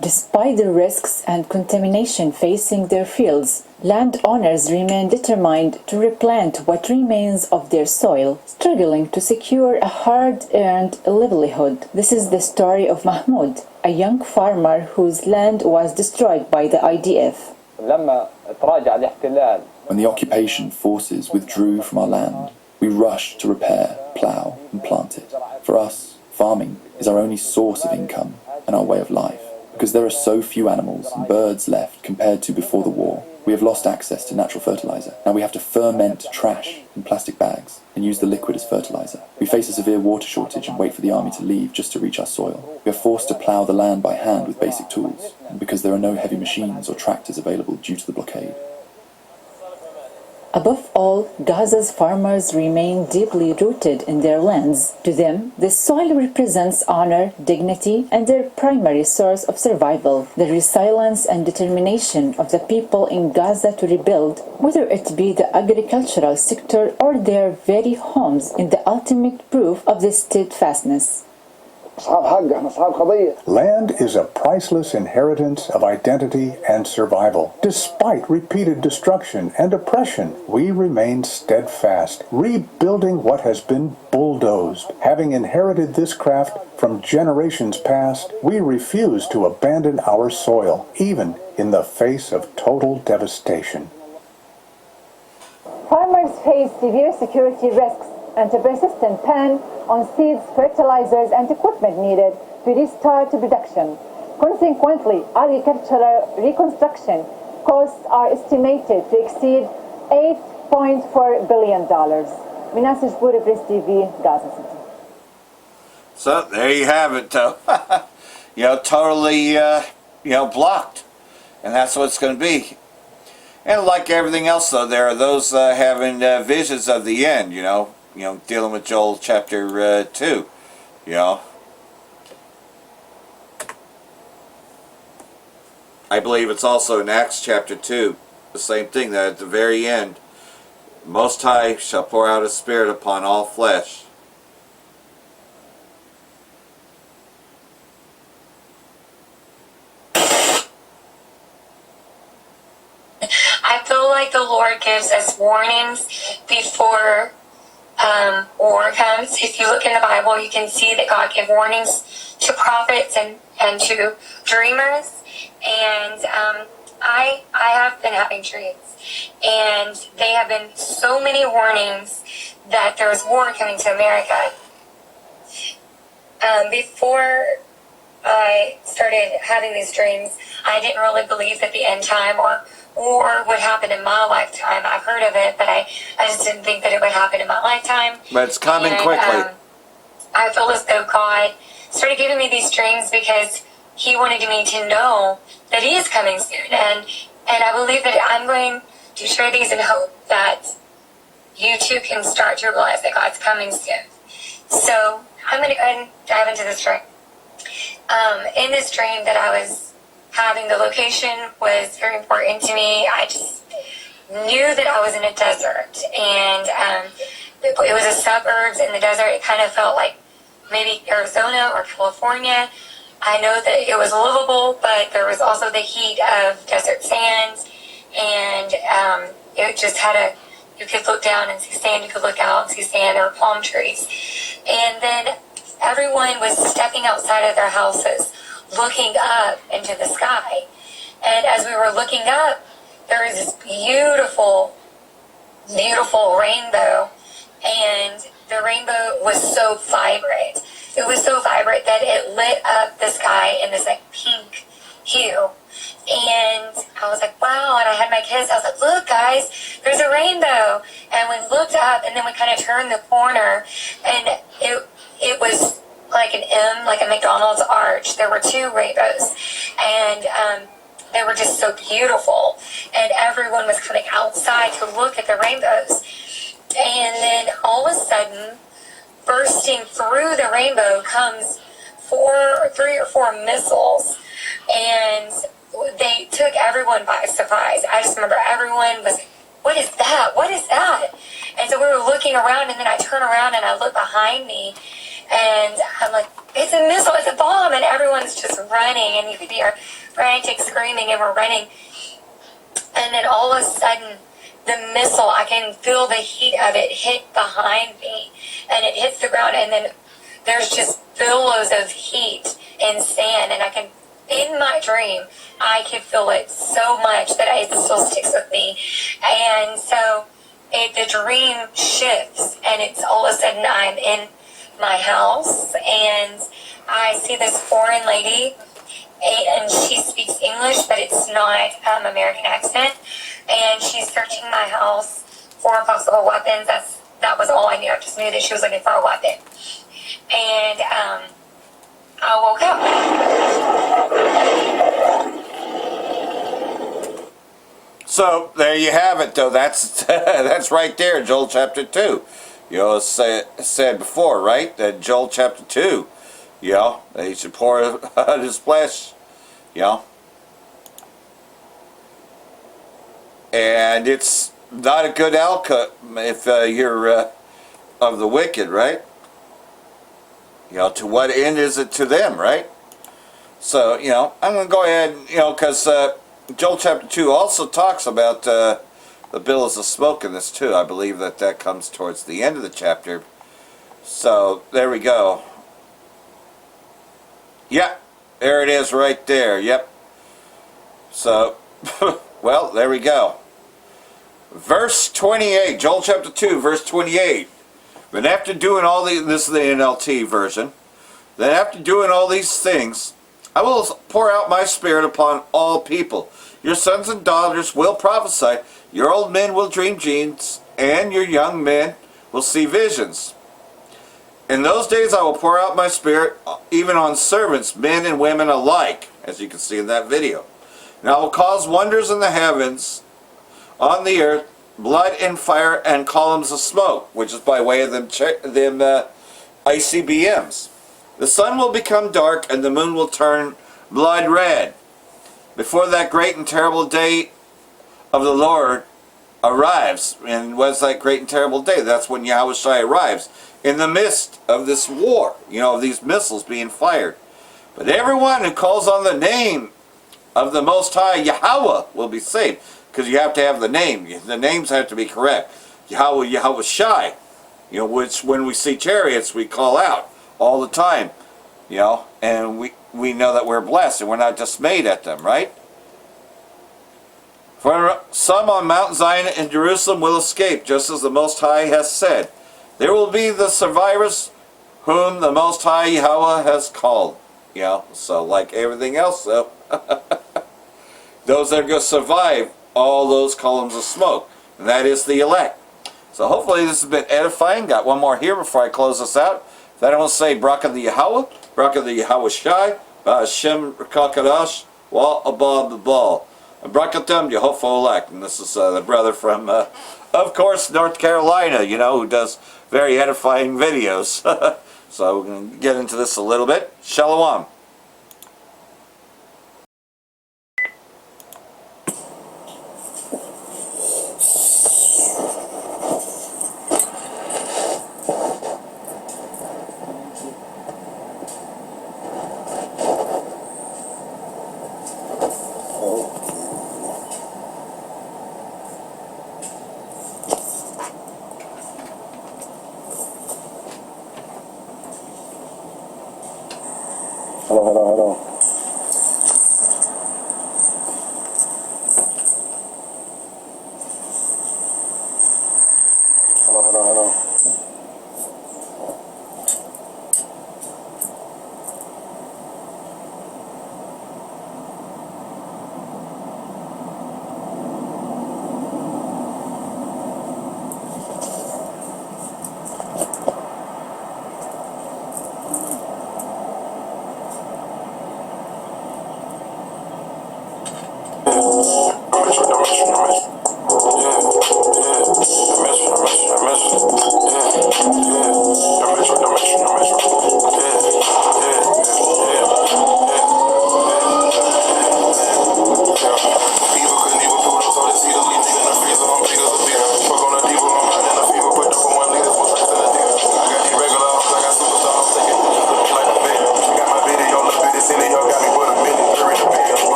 Despite the risks and contamination facing their fields, landowners remain determined to replant what remains of their soil, struggling to secure a hard-earned livelihood. This is the story of Mahmoud, a young farmer whose land was destroyed by the IDF. When the occupation forces withdrew from our land, we rushed to repair, plough, and plant it. For us, farming is our only source of income and our way of life. Because there are so few animals and birds left compared to before the war, we have lost access to natural fertilizer. Now we have to ferment trash in plastic bags and use the liquid as fertilizer. We face a severe water shortage and wait for the army to leave just to reach our soil. We are forced to plough the land by hand with basic tools, and because there are no heavy machines or tractors available due to the blockade. Above all, Gaza's farmers remain deeply rooted in their lands. To them, the soil represents honor, dignity, and their primary source of survival. The resilience and determination of the people in Gaza to rebuild, whether it be the agricultural sector or their very homes, is the ultimate proof of this steadfastness. Land is a priceless inheritance of identity and survival. Despite repeated destruction and oppression, we remain steadfast, rebuilding what has been bulldozed. Having inherited this craft from generations past, we refuse to abandon our soil, even in the face of total devastation. Farmers face severe security risks and a persistent ban on seeds, fertilizers, and equipment needed to restart production. Consequently, agricultural reconstruction costs are estimated to exceed $8.4 billion. Minas Jburi, Press TV, Gaza City. So there you have it, totally, blocked. And that's what it's going to be. And like everything else, though, there are those having visions of the end, dealing with Joel chapter 2, I believe it's also in Acts chapter 2, the same thing, that at the very end, Most High shall pour out His Spirit upon all flesh. I feel like the Lord gives us warnings before war comes. If you look in the Bible, you can see that God gave warnings to prophets and to dreamers. And I have been having dreams. And they have been so many warnings that there's war coming to America. Before I started having these dreams, I didn't really believe that the end time or war would happen in my lifetime. I've heard of it, but I just didn't think that it would happen in my lifetime. But it's coming quickly. I feel as though God started giving me these dreams because He wanted me to know that He is coming soon. And I believe that I'm going to share these in hope that you too can start to realize that God's coming soon. So I'm going to go ahead and dive into this dream. In this dream that I was having, the location was very important to me. I just knew that I was in a desert, and it was a suburbs in the desert. It kind of felt like maybe Arizona or California. I know that it was livable, but there was also the heat of desert sands, and it just had you could look down and see sand, you could look out and see sand, there were palm trees. And then everyone was stepping outside of their houses, looking up into the sky. And as we were looking up, there was this beautiful, beautiful rainbow. And the rainbow was so vibrant. It was so vibrant that it lit up the sky in this like pink hue. And I was like, wow. And I had my kids. I was like, look, guys, there's a rainbow. And we looked up, and then we kind of turned the corner, and it was like an M, like a McDonald's arch. There were two rainbows, and they were just so beautiful. And everyone was coming outside to look at the rainbows. And then all of a sudden, bursting through the rainbow comes three or four missiles, and they took everyone by surprise. I just remember everyone was, what is that? What is that? And so we were looking around, and then I turn around and I look behind me, and I'm like, it's a missile, it's a bomb, and everyone's just running, and you could hear frantic screaming, and we're running. And then all of a sudden, the missile, I can feel the heat of it hit behind me, and it hits the ground, and then there's just billows of heat and sand, and I can, in my dream, I could feel it so much that it still sticks with me. And so the dream shifts, and it's all of a sudden I'm in my house, and I see this foreign lady, and she speaks English, but it's not American accent. And she's searching my house for possible weapons. That was all I knew. I just knew that she was looking for a weapon. And I woke up. So there you have it, though. That's that's right there, Joel chapter 2. You know, said before, right? That Joel chapter 2. You know, that he should pour out his flesh. You know. And it's not a good outcome if you're of the wicked, right? You know, to what end is it to them, right? So, you know, I'm going to go ahead, you know, because Joel chapter 2 also talks about the billows of smoke in this too. I believe that comes towards the end of the chapter. So, there we go. Yep, there it is right there, yep. So, well, there we go. Verse 28, Joel chapter 2, verse 28. Then after doing all this is the NLT version. Then after doing all these things, I will pour out my spirit upon all people. Your sons and daughters will prophesy. Your old men will dream dreams, and your young men will see visions. In those days I will pour out my spirit even on servants, men and women alike, as you can see in that video. And I will cause wonders in the heavens, on the earth, blood and fire and columns of smoke, which is by way of them ICBMs. The sun will become dark and the moon will turn blood red. Before that great and terrible day of the Lord arrives. And what's that great and terrible day? That's when Yahushua arrives in the midst of this war, you know, of these missiles being fired. But everyone who calls on the name of the Most High Yahweh will be saved. Because you have to have the name. The names have to be correct. Yahweh, Yahushai. You know, which when we see chariots, we call out all the time. You know, and we know that we're blessed and we're not dismayed at them, right? For some on Mount Zion and Jerusalem will escape, just as the Most High has said. There will be the survivors whom the Most High Yahweh has called. You know, so like everything else, though, those that are going to survive all those columns of smoke, and that is the elect. So hopefully this has been edifying. Got one more here before I close this out. Then I will say Bracha the Yahweh, Bracha the Yahushai, Hashem Kakadash, Wa Abba the Ball. Brakatem Yehofa elect. And this is the brother from, of course, North Carolina, you know, who does very edifying videos. So we're going to get into this a little bit. Shalom.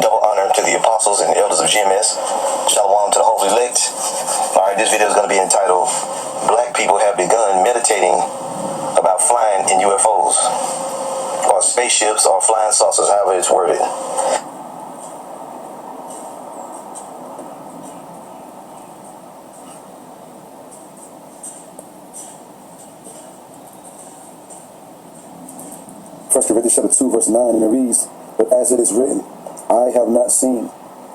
Double honor to the apostles and elders of GMS. Shalom to the hopefully elect. Alright, this video is going to be entitled Black People Have Begun Meditating About Flying in UFOs, or spaceships, or flying saucers, however it's worded. First Corinthians chapter 2, verse 9, and it reads, "But as it is written, I have not seen,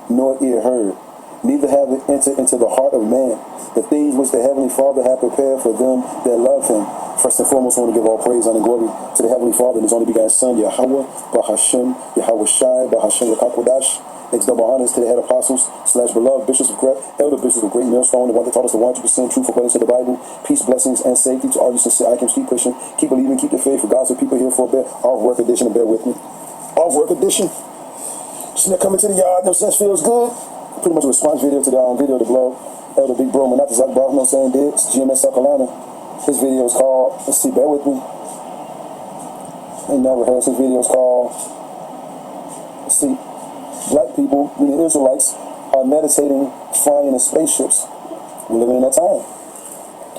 nor ear heard, neither have it entered into the heart of man, the things which the Heavenly Father hath prepared for them that love him." First and foremost, I want to give all praise and glory to the Heavenly Father and His only begotten Son, Yahweh, Bahashem, Yahweh Shai, Bahashem, Yakakwadash. Next double honors to the head apostles / beloved bishops of elder bishops of Great Millstone, the one that taught us the 100% truth according to the Bible. Peace, blessings, and safety to all you sincere icons. Keep pushing, keep believing, keep the faith. For God's people here for a bit. Off work edition, and bear with me. Off work edition. Just not coming to the yard. No sense feels good. Pretty much a response video to the video of the blog. Elder Big Bro, not the Zuckbar, no saying did. It's GMS South Carolina. This video is called. Let's see, bear with me. Ain't never heard. This video is called. Let's see. Black people, meaning Israelites, are meditating flying in spaceships. We're living in that time.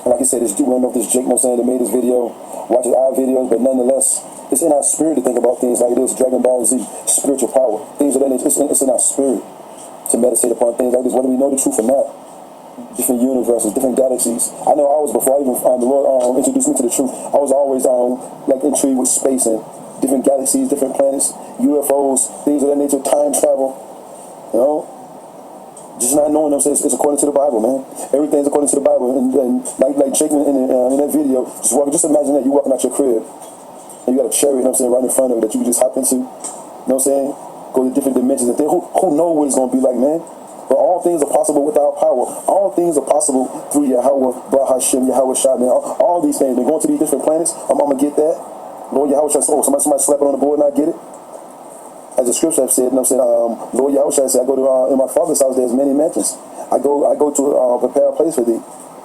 And like I said, we don't know if this Jake saying that made this video, watches our videos, but nonetheless, it's in our spirit to think about things like this. Dragon Ball Z, spiritual power, things of that nature. It's in our spirit to meditate upon things like this, whether we know the truth or not. Different universes, different galaxies. I know I was, before I even the Lord introduced me to the truth, I was always like intrigued with space and different galaxies, different planets, UFOs, things of that nature, time travel. You know, just not knowing them says it's according to the Bible, man. Everything's according to the Bible. And like Jake in that video, just imagine that you walking out your crib and you got a chariot, you know what I'm saying, right in front of it that you can just hop into. You know what I'm saying? Go to different dimensions and think, who knows what it's gonna be like, man? But all things are possible without power. All things are possible through Yahweh, Bahashem, Yahweh Shai, man. All these things. They're going to these different planets. I'm gonna get that. Lord Yahweh Shai said, oh, somebody slapping on the board and I get it. As the scripture have said, you know what I'm saying, Lord Yahweh Shai said, I go to, in my father's house, there's many mansions. I go to prepare a place for thee.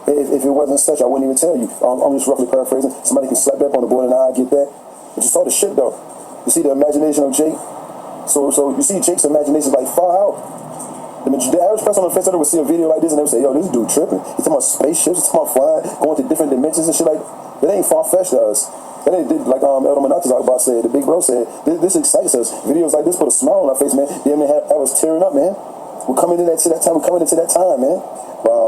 If it wasn't such, I wouldn't even tell you. I'm just roughly paraphrasing. Somebody can slap that on the board and I get that. But you saw the shit though. You see the imagination of Jake. So you see Jake's imagination is like far out. The average person on the face would see a video like this and they would say, yo, this dude tripping. He's talking about spaceships, he's talking about flying, going to different dimensions and shit like that. Ain't far-fetched to us. That ain't like Elder Manata said, the big bro said, this excites us. Videos like this put a smile on our face, man. Damn, man, have us tearing up, man. We're coming into that time, man.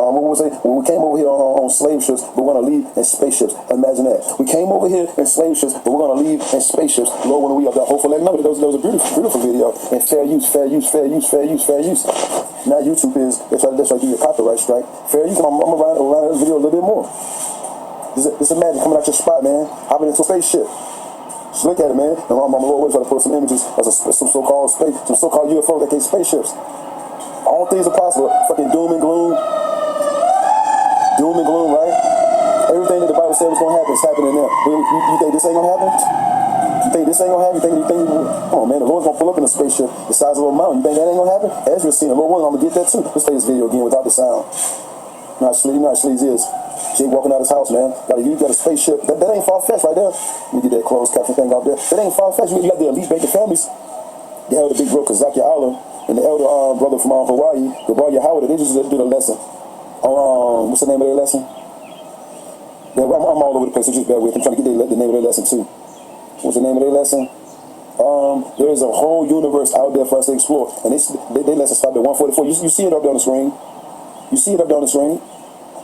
What was it? When we came over here on slave ships, we're going to leave in spaceships. Imagine that. We came over here in slave ships, but we're going to leave in spaceships. Lord, when we up there, hopefully, no, that was a beautiful video. And fair use. Now YouTube they try to give you a copyright strike. Fair use. I'm going to run this video a little bit more. Just imagine coming out your spot, man, hopping into a spaceship. Just look at it, man. And I'm Lord trying to put some images of some so-called UFO that came spaceships. All things are possible. Fucking doom and gloom, right? Everything that the Bible said was gonna happen is happening now. You think this ain't gonna happen? You think this ain't gonna happen? You think come on, man, the Lord's gonna pull up in a spaceship the size of a mountain. You think that ain't gonna happen? Ezra's seen it. Lord willing, I'm gonna get that too. Let's play this video again without the sound. You know how sleazy is. Jay walking out his house, man. You got a spaceship. That ain't far-fetched right there. Let me get that closed caption thing out there. That ain't far-fetched. You got the elite banking families. The elder big bro Kazaki Allah and the elder brother from Hawaii, Gabaria Howard. They just did a lesson. What's the name of their lesson? Yeah, I'm all over the place, so just bear with me. I'm trying to get the name of their lesson too. What's the name of their lesson? There is a whole universe out there for us to explore. And they lesson stopped at 144. You see it up there on the screen. You see it up there on the screen.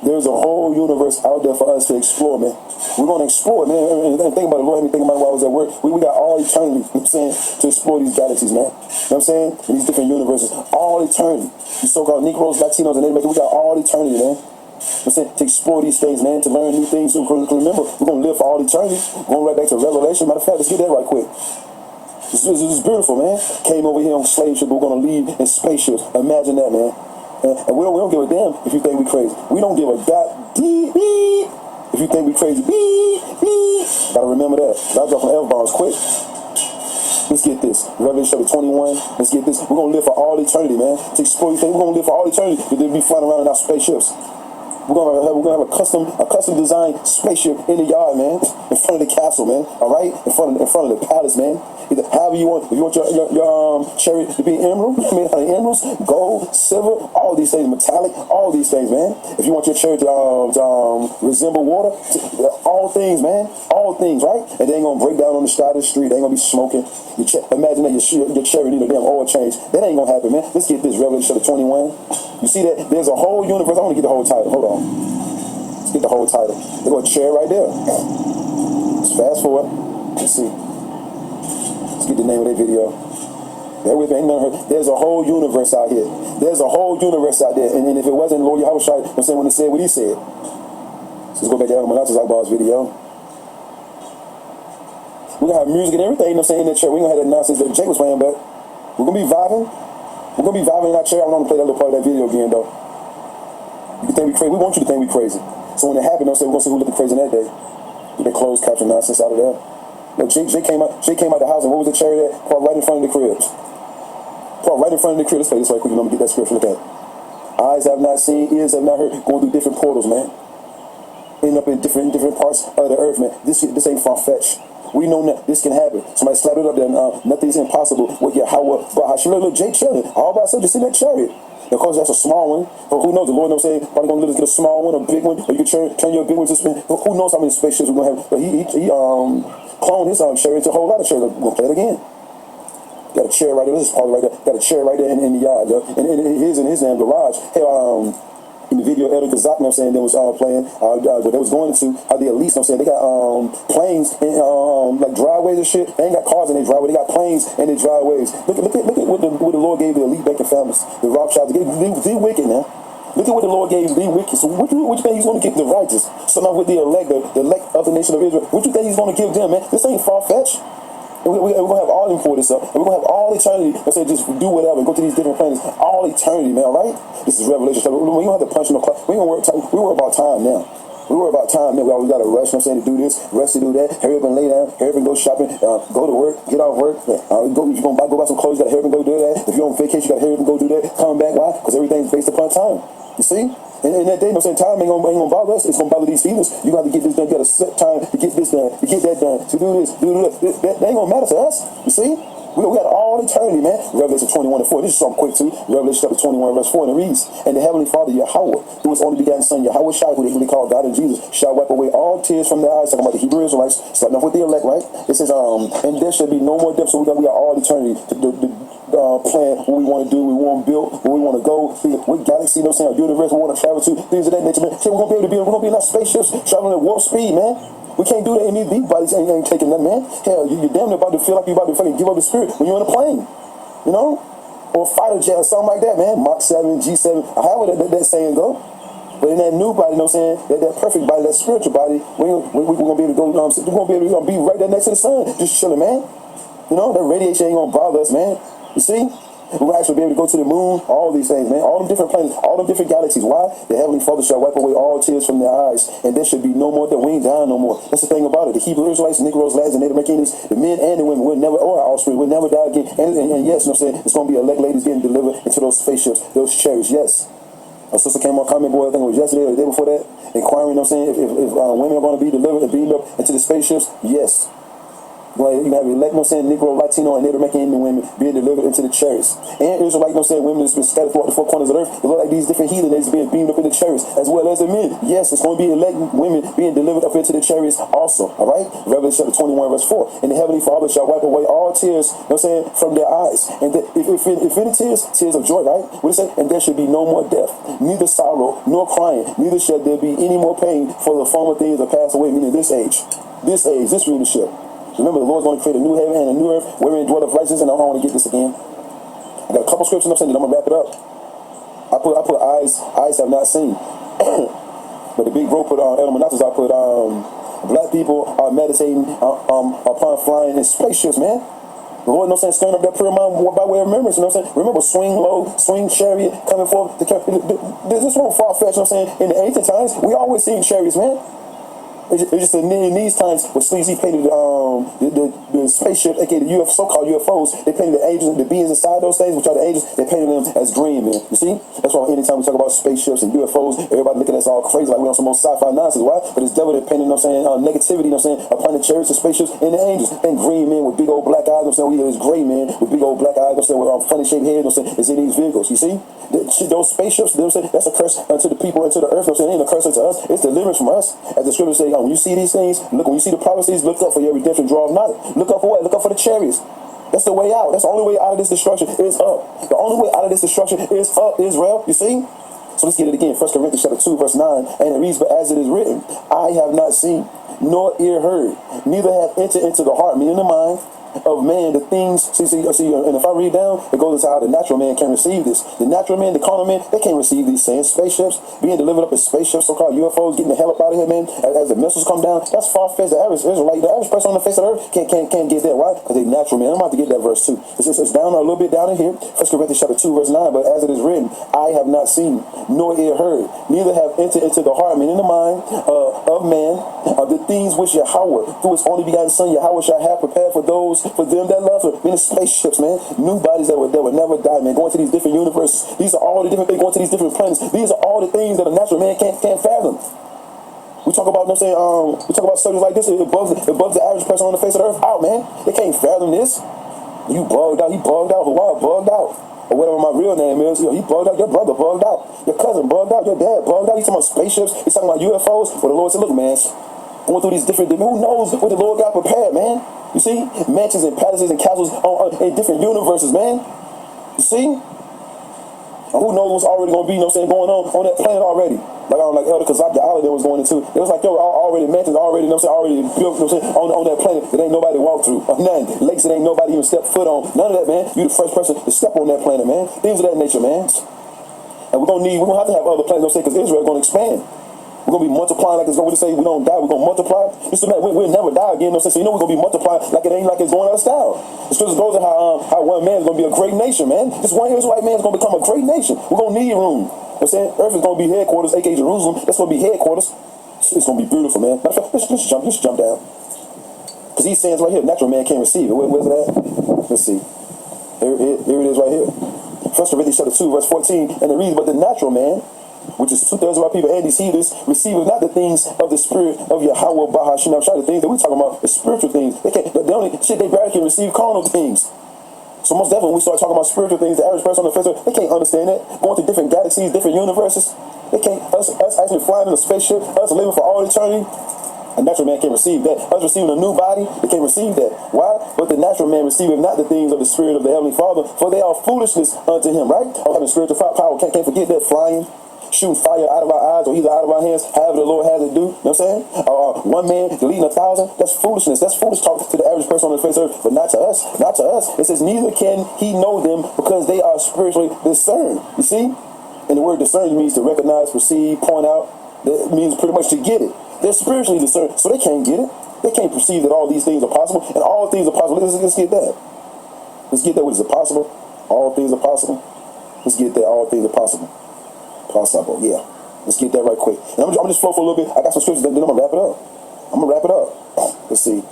There's a whole universe out there for us to explore, man. We're going to explore, man. And think about it. Lord had me thinking about it while I was at work. We got all eternity, you know what I'm saying, to explore these galaxies, man. You know what I'm saying? In these different universes. All eternity. These so-called Negroes, Latinos, and everybody, we got all eternity, man. You know what I'm saying? To explore these things, man. To learn new things. So remember, we're going to live for all eternity. Going right back to Revelation. Matter of fact, let's get that right quick. This is beautiful, man. Came over here on slave ship. We're going to leave in spaceships. Imagine that, man. And we don't give a damn if you think we crazy. We don't give a beep if you think we crazy. Beep. Gotta remember that. I'll drop some F-bombs quick. Let's get this. Revelation chapter 21. Let's get this. We're gonna live for all eternity, man. To explore, you think we're gonna live for all eternity? They'll be flying around in our spaceships. We're gonna have a custom designed spaceship in the yard, man, in front of the castle, man. All right, in front of the palace, man. Either however you want. If you want your chariot to be emerald, made out of emeralds, gold, silver, all these things, metallic, all these things, man. If you want your chariot to resemble water, all things, man, all things, right? And they ain't gonna break down on the side of the street. They ain't gonna be smoking. Imagine that your chariot need a damn oil change. That ain't gonna happen, man. Let's get this. Revelation chapter 21. You see that? There's a whole universe. I want to get the whole title. Hold on. Let's get the whole title. They're going to share right there. Let's fast forward. Let's see. Let's get the name of their video. Bear with me. Ain't nothing heard. There's a whole universe out here. There's a whole universe out there. And if it wasn't Lord Yahushua, I'm saying when he said what he said. So let's go back to Elmanata's Akbar's video. We're going to have music and everything, you know what I'm saying, in the church. We're going to have that nonsense that Jake was playing, but we're going to be vibing. We're going to be vibing in our chair. I want to play that little part of that video again, though. You can think we crazy. We want you to think we crazy. So when it happened, they'll say we're gonna see who looking crazy that day. Get that closed caption nonsense out of there. Look, Jake came out the house, and what was the chariot at? Parked right in front of the cribs. Parked right in front of the crib. Let's play this right quick. You know, get that scripture. Look at it. Eyes have not seen, ears have not heard. Going through different portals, man. Ending up in different parts of the earth, man. This ain't far-fetched. We know that this can happen. Somebody slapped it up there. Nothing's impossible. With Yahweh, Bahashim. Look, Jake chilling. All by itself, just in that chariot. Of course, that's a small one. But who knows? The Lord knows, say, probably gonna let us get a small one, a big one, or you can turn your big one to spin. Who knows how many spaceships we're gonna have? But he cloned his chariot to a whole lot of chariots. We're gonna play it again. Got a chair right there. This is probably right there. Got a chair right there in the yard. And his damn garage. Hey, in the video, Elder Kazak, you know what I'm saying, they was playing what they was going into, how the elites, you know what I'm saying, they got planes in like driveways and shit. They ain't got cars in their driveway, they got planes in their driveways. Look at what the Lord gave the elite banking families, the Rothschilds. They wicked now. Look at what the Lord gave the wicked. So what you think he's going to give the righteous? So now with the elect of the nation of Israel, what you think he's going to give them, man? This ain't far-fetched. We're going to have all importance up. And we're going to have all eternity. Let's say just do whatever. Go to these different planets. All eternity, man, all right? This is Revelation. We don't have to punch no clock. We worry about time now. We worry about time now. We got to rush, you know what I'm saying, to do this, rush to do that. Hurry up and lay down. Hurry up and go shopping. Go to work. Get off work. If you're going to go buy some clothes, you got to hurry up and go do that. If you're on vacation, you got to hurry up and go do that. Come back. Why? Because everything's based upon time. You see? And that day, you know what I'm saying, time ain't gonna bother us. It's gonna bother these heathens. You got to get this done. You got to set time to get this done, to get that done, to do this, do that. That ain't gonna matter to us. You see? We got all eternity, man. Revelation 21:4. This is something quick too. Revelation chapter 21, verse 4, and it reads, "And the heavenly Father Yahweh, through his only begotten Son Yahweh Shai, who they call God and Jesus, shall wipe away all tears from their eyes." Talking about the Hebrew Israelites, starting off with the elect, right? It says, "And there shall be no more death." So we got all eternity to plan what we want to do, we want to build, where we want to go, what galaxy, you know what I'm saying, universe we want to travel to, things of that nature, man. We're going to be in our spaceships traveling at warp speed, man. We can't do that in these bodies ain't taking that, man. Hell, you're damn near about to feel like you're about to fucking give up the spirit when you're in a plane, you know? Or a fighter jet or something like that, man. Mach 7, G7, however that saying go. But in that new body, you know what I'm saying, that perfect body, that spiritual body, we're going to be able to go, you know what I'm saying, we're going to be right there next to the sun, just chilling, man. You know, that radiation ain't going to bother us, man. You see? We're actually be able to go to the moon, all these things, man. All them different planets, all them different galaxies. Why? The Heavenly Father shall wipe away all tears from their eyes, and there should be no more that we ain't dying no more. That's the thing about it. The Hebrew Israelites, Negroes, lads, and Native Americans, the men and the women will never, or our offspring, will never die again. And yes, you know what I'm saying, it's going to be elect ladies getting delivered into those spaceships, those chariots, yes. A sister came on comment board, I think it was yesterday or the day before that, inquiring, you know what I'm saying, if women are going to be delivered and beamed up into the spaceships. Yes. Like, you have elect, you know what I'm saying, Negro, Latino, and Native American women being delivered into the chariots. And Israelite, you know what I'm saying, women that's been scattered throughout the four corners of the earth. They look like these different heathen that's being beamed up in the chariots, as well as the men. Yes, it's going to be elect women being delivered up into the chariots also. All right? Revelation chapter 21, verse 4. And the heavenly Father shall wipe away all tears, you know what I'm saying, from their eyes. And if any tears, tears of joy, right? What it say? And there should be no more death, neither sorrow, nor crying, neither shall there be any more pain, for the former things are passed away, meaning this age, this rulership. Remember, the Lord's going to create a new heaven and a new earth wherein dwelleth righteousness, and I want to get this again. I got a couple scriptures I'm saying that I'm going to wrap it up. I put eyes have not seen. But the big bro put on Elder I put black people are meditating upon flying in spaceships, man. The Lord, you know what I'm saying, stirring up that prayer mind by way of remembrance, you know what I'm saying? Remember, swing low, swing chariot, coming forth. This won't far-fetched, you know what I'm saying? In the ancient times, we always seen chariots, man. It's just in these times with Sleazy painted the spaceship, aka the so-called UFOs. They painted the angels, the beings inside those things, which are the angels. They painted them as green men. You see, that's why anytime we talk about spaceships and UFOs, everybody looking at us all crazy, like we on some more sci-fi nonsense. Why? But it's devil that painted, you know what I'm saying, negativity, you know what I'm saying, upon the chariots and spaceships and the angels. And green men with big old black eyes, you know what I'm saying, either it's gray men with big old black eyes, you know what I'm saying, with funny shaped heads, you know what I'm saying, is in these vehicles. You see, those spaceships, you know what I'm saying, that's a curse unto the people, unto the earth. You know what I'm saying, it ain't a curse unto us. It's deliverance from us, as the scriptures say. When you see these things. Look, when you see the prophecies, look up for your redemption, draw of nigh. Look up for what? Look up for the chariots. That's the way out. That's the only way out of this destruction is up. The only way out of this destruction is up, Israel. You see? So let's get it again. 1 Corinthians chapter 2, verse 9. And it reads, but as it is written, I have not seen, nor ear heard, neither have entered into the heart, meaning the mind, of man, the things, see, and if I read down, it goes into how the natural man can receive this. The natural man, the carnal man, they can't receive these sayings. Spaceships, being delivered up in spaceships, so-called UFOs, getting the hell up out of here, man, as the missiles come down, that's far-fetched. The average person on the face of the earth can't get there. Why? Because they natural, man. I'm about to get that verse too. It's down a little bit down in here. 1 Corinthians chapter 2, verse 9, but as it is written, I have not seen, nor ear heard, neither have entered into the heart, meaning the mind, of man, the things which Yahweh, through his only begotten Son, Yahweh shall have prepared for them that love him. Meaning spaceships, man. New bodies that would never die, man. Going to these different universes. These are all the different things, going to these different planets. These are all the things that a natural man can't fathom. We talk about, you know what I'm saying, we talk about subjects like this, it bugs the average person on the face of the earth out, man. They can't fathom this. You bugged out, he bugged out, Hawaii bugged out. Or whatever my real name is, he bugged out, your brother bugged out, your cousin bugged out, your dad bugged out. He's talking about spaceships, he's talking about UFOs. Well, the Lord said, look, man, going through these different, who knows what the Lord got prepared, man? You see, mansions and palaces and castles in different universes, man. You see? And who knows what's already going to be, you know what I'm saying, going on that planet already. Like Elder Kazak, the island that was going into. It was like, yo, already mansions already, you know what I'm saying, already built, you know what I'm saying, on that planet that ain't nobody walked through. Nothing. Lakes that ain't nobody even stepped foot on. None of that, man. You the first person to step on that planet, man. Things of that nature, man. And we're going to have to have other planets, you know what I'm saying, because Israel is going to expand. We're going to be multiplying like it's going to say we don't die, we're going to multiply. We'll never die again, you know what I'm saying? So you know we're going to be multiplying like it ain't like it's going out of style. The scriptures goes to how one man is going to be a great nation, man. This one Israelite man is going to become a great nation. We're going to need room. You know what I'm saying? Earth is going to be headquarters, aka Jerusalem. That's going to be headquarters. It's going to be beautiful, man. Let's jump down. Because these sayings right here, natural man can't receive it. Where's it at? Let's see. Here it is right here. 1 Corinthians chapter 2, verse 14. And it reads, but the natural man, which is 2/3 of our people, and these heathens, receiveth not the things of the spirit of Yahweh Bahashim. The things that we talking about, the spiritual things. They barely can receive carnal things. So most definitely when we start talking about spiritual things, the average person on the face of they can't understand that. Going to different galaxies, different universes. They can't, us actually flying in a spaceship, us living for all eternity. A natural man can't receive that. Us receiving a new body, they can't receive that. Why? But the natural man receiveth not the things of the spirit of the heavenly Father, for they are foolishness unto him, right? Having spiritual power, can't forget that, flying, shooting fire out of our eyes or either out of our hands, however the Lord has it do. You know what I'm saying? One man deleting 1,000, that's foolishness. That's foolish talk to the average person on the face of the earth, but not to us. Not to us. It says, neither can he know them because they are spiritually discerned. You see? And the word discern means to recognize, perceive, point out. That means pretty much to get it. They're spiritually discerned, so they can't get it. They can't perceive that all these things are possible, and all things are possible. Let's get that. Let's get that. What is it possible? All things are possible. Let's get that. All things are possible. Possible, yeah. Let's get that right quick. And I'm just flow for a little bit. I got some scriptures, then I'm gonna wrap it up. Let's see.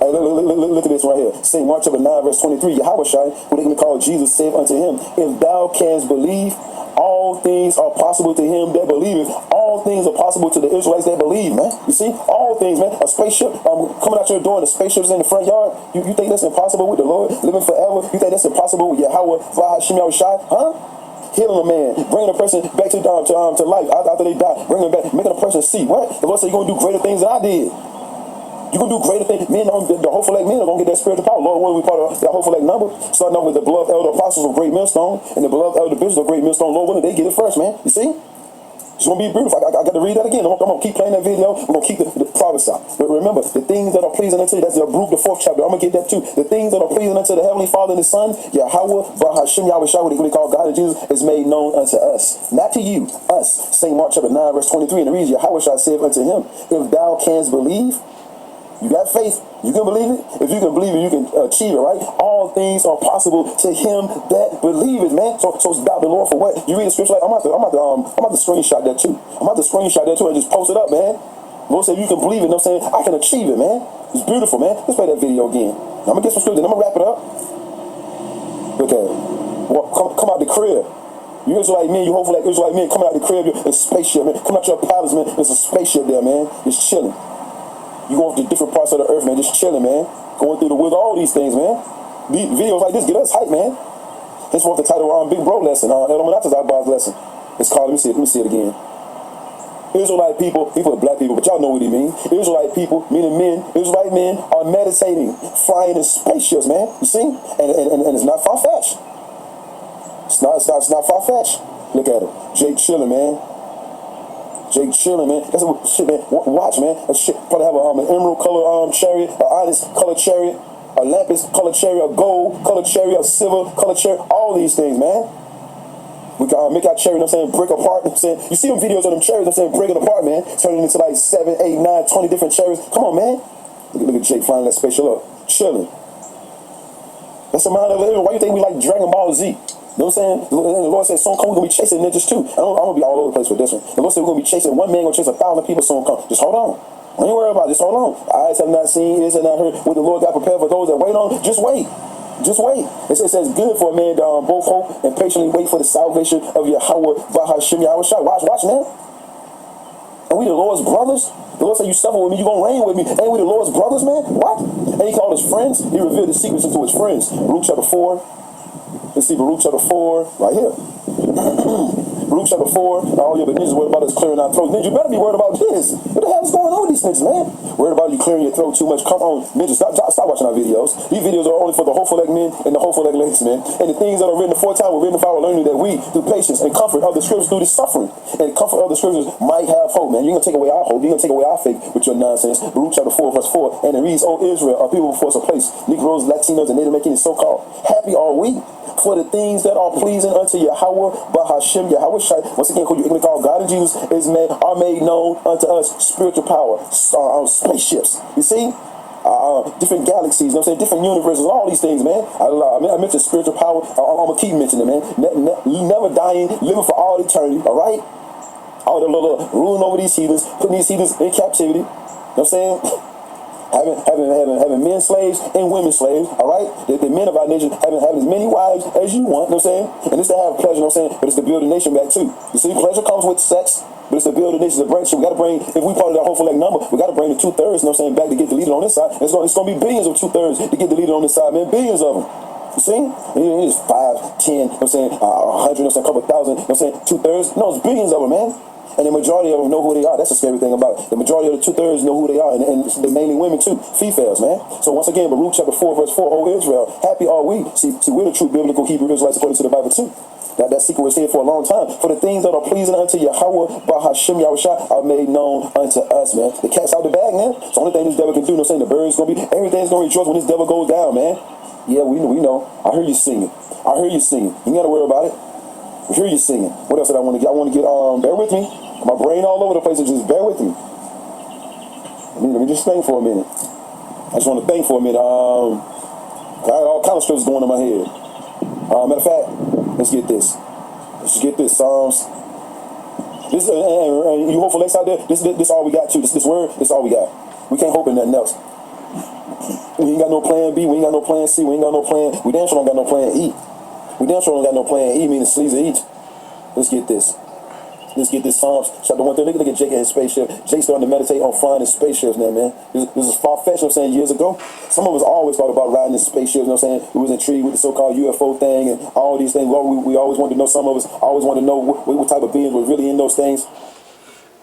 Hey, look at this right here. St. Mark chapter 9, verse 23. Yahweh Shai, who they call Jesus, said unto him, if thou canst believe, all things are possible to him that believeth. All things are possible to the Israelites that believe, man. You see? All things, man. A spaceship coming out your door and the spaceship's in the front yard. You think that's impossible with the Lord living forever? You think that's impossible with Yahweh, Vahashim Yahushai? Huh? Healing a man, bringing a person back to life after they die, bringing them back, making a person see. What? The Lord said you're going to do greater things than I did. You're going to do greater things. Men, the hopeful elect men are going to get that spiritual power. Lord, when we part of that hopeful elect number, starting off with the beloved elder apostles of Great Millstone and the beloved elder bishops of Great Millstone, Lord, when did they get it first, man? You see? It's going to be beautiful. I got to read that again. I'm going to keep playing that video. We're going to keep the prophesy. But remember, the things that are pleasing unto you, that's the Baruch, the 4th chapter. I'm going to get that too. The things that are pleasing unto the Heavenly Father and the Son, Yahweh, Bahashim, Yahweh Shai, what they call God and Jesus, is made known unto us. Not to you, us. St. Mark chapter 9, verse 23, and it reads, Yahweh Shai said unto him, if thou canst believe, you got faith, you can believe it. If you can believe it, you can achieve it, right? All things are possible to him that believeth, man. So it's about the Lord for what? You read the scripture, like, I'm about to screenshot that too. I'm about to screenshot that too and just post it up, man. The Lord said, you can believe it, you know what I'm saying? I can achieve it, man. It's beautiful, man. Let's play that video again. Now, I'm going to get some scripture, then I'm going to wrap it up. Look at it. Well, come out the crib. You Israelite men, you hopefully like Israelite men, coming out the crib, it's a spaceship, man. Come out your palace, man. There's a spaceship there, man. It's chilling. You going to different parts of the earth, man, just chilling, man. Going through the woods, all these things, man. These videos like this get us hype, man. This was the title of Big Bro lesson, Edomanata's Abba's lesson. It's called, let me see it again. Israelite people are black people, but y'all know what he means. Israelite people, meaning men, Israelite men, are meditating, flying in spaceships, man. You see? And it's not far-fetched. It's not far-fetched. Look at it. Jake chilling, man. Jake chilling, man. That's what shit, man. Watch, man. That shit probably have an emerald color chariot, an onyx color chariot, a lapis color chariot, a gold color chariot, a silver color chariot. All these things, man. We can make our chariot, you know what I'm saying, break apart. You know what I'm saying? You see them videos of them chariots, you know what I'm saying, breaking apart, man. Turning into like 7, 8, 9, 20 different chariots. Come on, man. Look at Jake flying that spaceship up. Chilling. That's a mind of living. Why you think we like Dragon Ball Z? You know what I'm saying? The Lord said, soon come, we're going to be chasing ninjas too. I'm going to be all over the place with this one. The Lord said, we're going to be chasing, one man going to chase 1,000 people soon come. Just hold on. Don't you worry about it. Just hold on. Eyes have not seen, ears have not heard what the Lord got prepared for those that wait on. Just wait. Just wait. It says good for a man to both hope and patiently wait for the salvation of Yahweh, Bahashim, Yahweh Shai. Watch, man. And we the Lord's brothers. The Lord said, you suffer with me, you're going to reign with me. Ain't we the Lord's brothers, man? What? And he called his friends. He revealed the secrets into his friends. Luke chapter 4. Let's see, Baruch chapter 4, right here. Baruch chapter 4, all your ninjas worried about us clearing our throats. Ninja, you better be worried about this. What the hell is going on with these ninjas, man? Worried about you clearing your throat too much. Come on, ninjas, stop watching our videos. These videos are only for the hopeful elect men and the hopeful elect ladies, man. And the things that are written aforetime were written for our learning, that we, through patience and comfort of the scriptures, through the suffering and comfort of the scriptures, might have hope, man. You're going to take away our hope. You're going to take away our faith with your nonsense. Baruch chapter 4, verse 4, and it reads, O Israel, a people before us a place, Negroes, Latinos, and Native Americans, so-called. Happy are we for the things that are pleasing unto Yahweh, Bahashim, Yahweh Shai. Once again, who you can call God and Jesus are made known unto us. Spiritual power, spaceships. You see? Different galaxies, you know what I'm saying? Different universes, all these things, man. I mentioned spiritual power. I'm going to keep mentioning it, man. Never dying, living for all eternity, all right? All the little ruling over these heathens, putting these heathens in captivity. You know what I'm saying? Having men slaves and women slaves, all right? The men of our nation having as many wives as you want, you know what I'm saying? And it's to have pleasure, you know what I'm saying? But it's to build a nation back too. You see, pleasure comes with sex, but it's to build a nation, to bring. So we got to bring, if we part of that hopeful elect number, we got to bring the 2/3, you know what I'm saying, back to get deleted on this side. It's going to be billions of 2/3 to get deleted on this side, man. Billions of them. You see? It's 5, 10, you know what I'm saying, 100, you know what I'm saying, a couple thousand, you know what I'm saying, 2/3. No, it's billions of them, man. And the majority of them know who they are. That's the scary thing about it. The majority of the 2/3 know who they are, and they're mainly women too, females, man. So once again, Baruch chapter 4, verse 4, O Israel, happy are we. See, we're the true biblical Hebrew Israelites according to the Bible too. That secret was here for a long time. For the things that are pleasing unto Yahweh, Bahashim, Yahweh Shai, are made known unto us, man. The cat's out the bag, man. It's the only thing this devil can do. You know what I'm saying? The bird's going to be, everything's going to rejoice when this devil goes down, man. Yeah, we know. I hear you singing. You ain't got to worry about it. I hear you singing. What else did I want to get? I want to get, bear with me. My brain all over the place, so just bear with me. Let me just think for a minute. I just want to think for a minute. I got all kind of stuff going on in my head. Matter of fact, let's get this. Psalms. This and you hopeful next out there. This all we got too. This word. This all we got. We can't hope in nothing else. We ain't got no plan B, we ain't got no plan C, we ain't got no plan, we damn sure don't got no plan E. We damn sure don't got no plan E, meaning C's each. Let's get this. Let's get this Psalms chapter 130. Look at Jake and his spaceship. Jake starting to meditate on flying his spaceships now, man. This is far-fetched, you know what I'm saying, years ago. Some of us always thought about riding in spaceships, you know what I'm saying? We was intrigued with the so-called UFO thing and all these things. Well, we always wanted to know, some of us always wanted to know what type of beings were really in those things.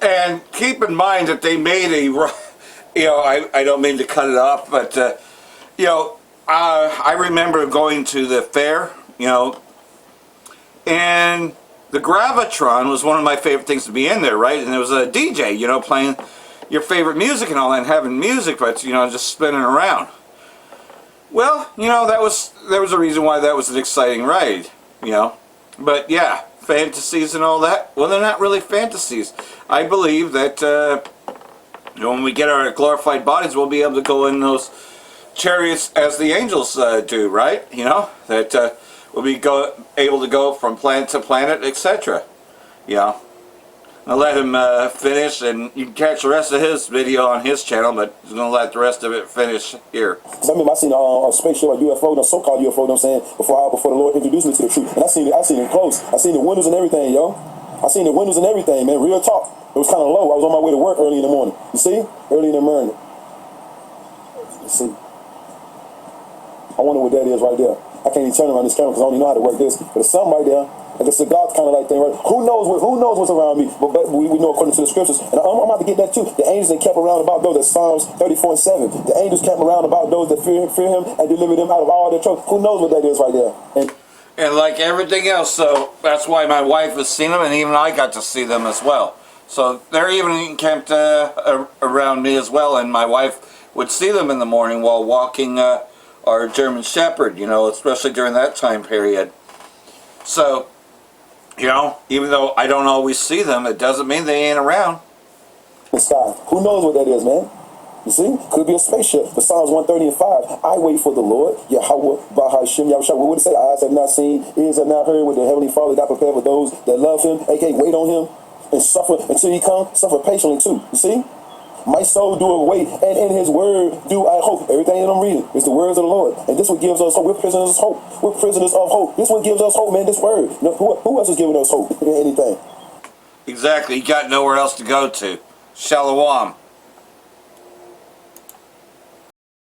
And keep in mind that they made a, you know, I don't mean to cut it off, but, you know, I remember going to the fair, you know, and the Gravitron was one of my favorite things to be in there, right? And there was a DJ, you know, playing your favorite music and all that, and having music, but, you know, just spinning around. Well, you know, there was a reason why that was an exciting ride, you know. But, yeah, fantasies and all that, well, they're not really fantasies. I believe that, you know, when we get our glorified bodies, we'll be able to go in those chariots as the angels do, right? You know, that we'll be able to go from planet to planet, etc. Yeah. I'll let him finish, and you can catch the rest of his video on his channel, but he's going to let the rest of it finish here. Because I remember I seen a spaceship, a UFO, a so-called UFO, you know what I'm saying, before the Lord introduced me to the truth. And I seen it close. I seen the windows and everything, yo. I seen the windows and everything, man. Real talk. It was kind of low. I was on my way to work early in the morning. You see? Early in the morning. You see? I wonder what that is right there. I can't even turn around this camera because I don't even know how to work this. But there's something right there, like a cigar kind of like thing, right? Who knows what's around me? But we know according to the scriptures. And I'm about to get that too. The angels that kept around about those, that Psalms 34:7. The angels kept around about those that fear him and deliver them out of all their trouble. Who knows what that is right there? And like everything else, so that's why my wife has seen them, and even I got to see them as well. So they're even camped around me as well, and my wife would see them in the morning while walking our German Shepherd, you know, especially during that time period. So, you know, even though I don't always see them, it doesn't mean they ain't around. The sky. Who knows what that is, man? You see? Could be a spaceship. But Psalms 130:5, I wait for the Lord. Yahweh, Bahashim, Yahushua. What would it say? Eyes have not seen, ears have not heard what the Heavenly Father got prepared for those that love him, aka wait on him, and suffer until he come, suffer patiently too. You see? My soul do await, and in his word do I hope. Everything that I'm reading is the words of the Lord. And this what gives us hope. We're prisoners of hope. We're prisoners of hope. This what gives us hope, man, this word. You know, who else is giving us hope in anything? Exactly. You got nowhere else to go to. Shalom.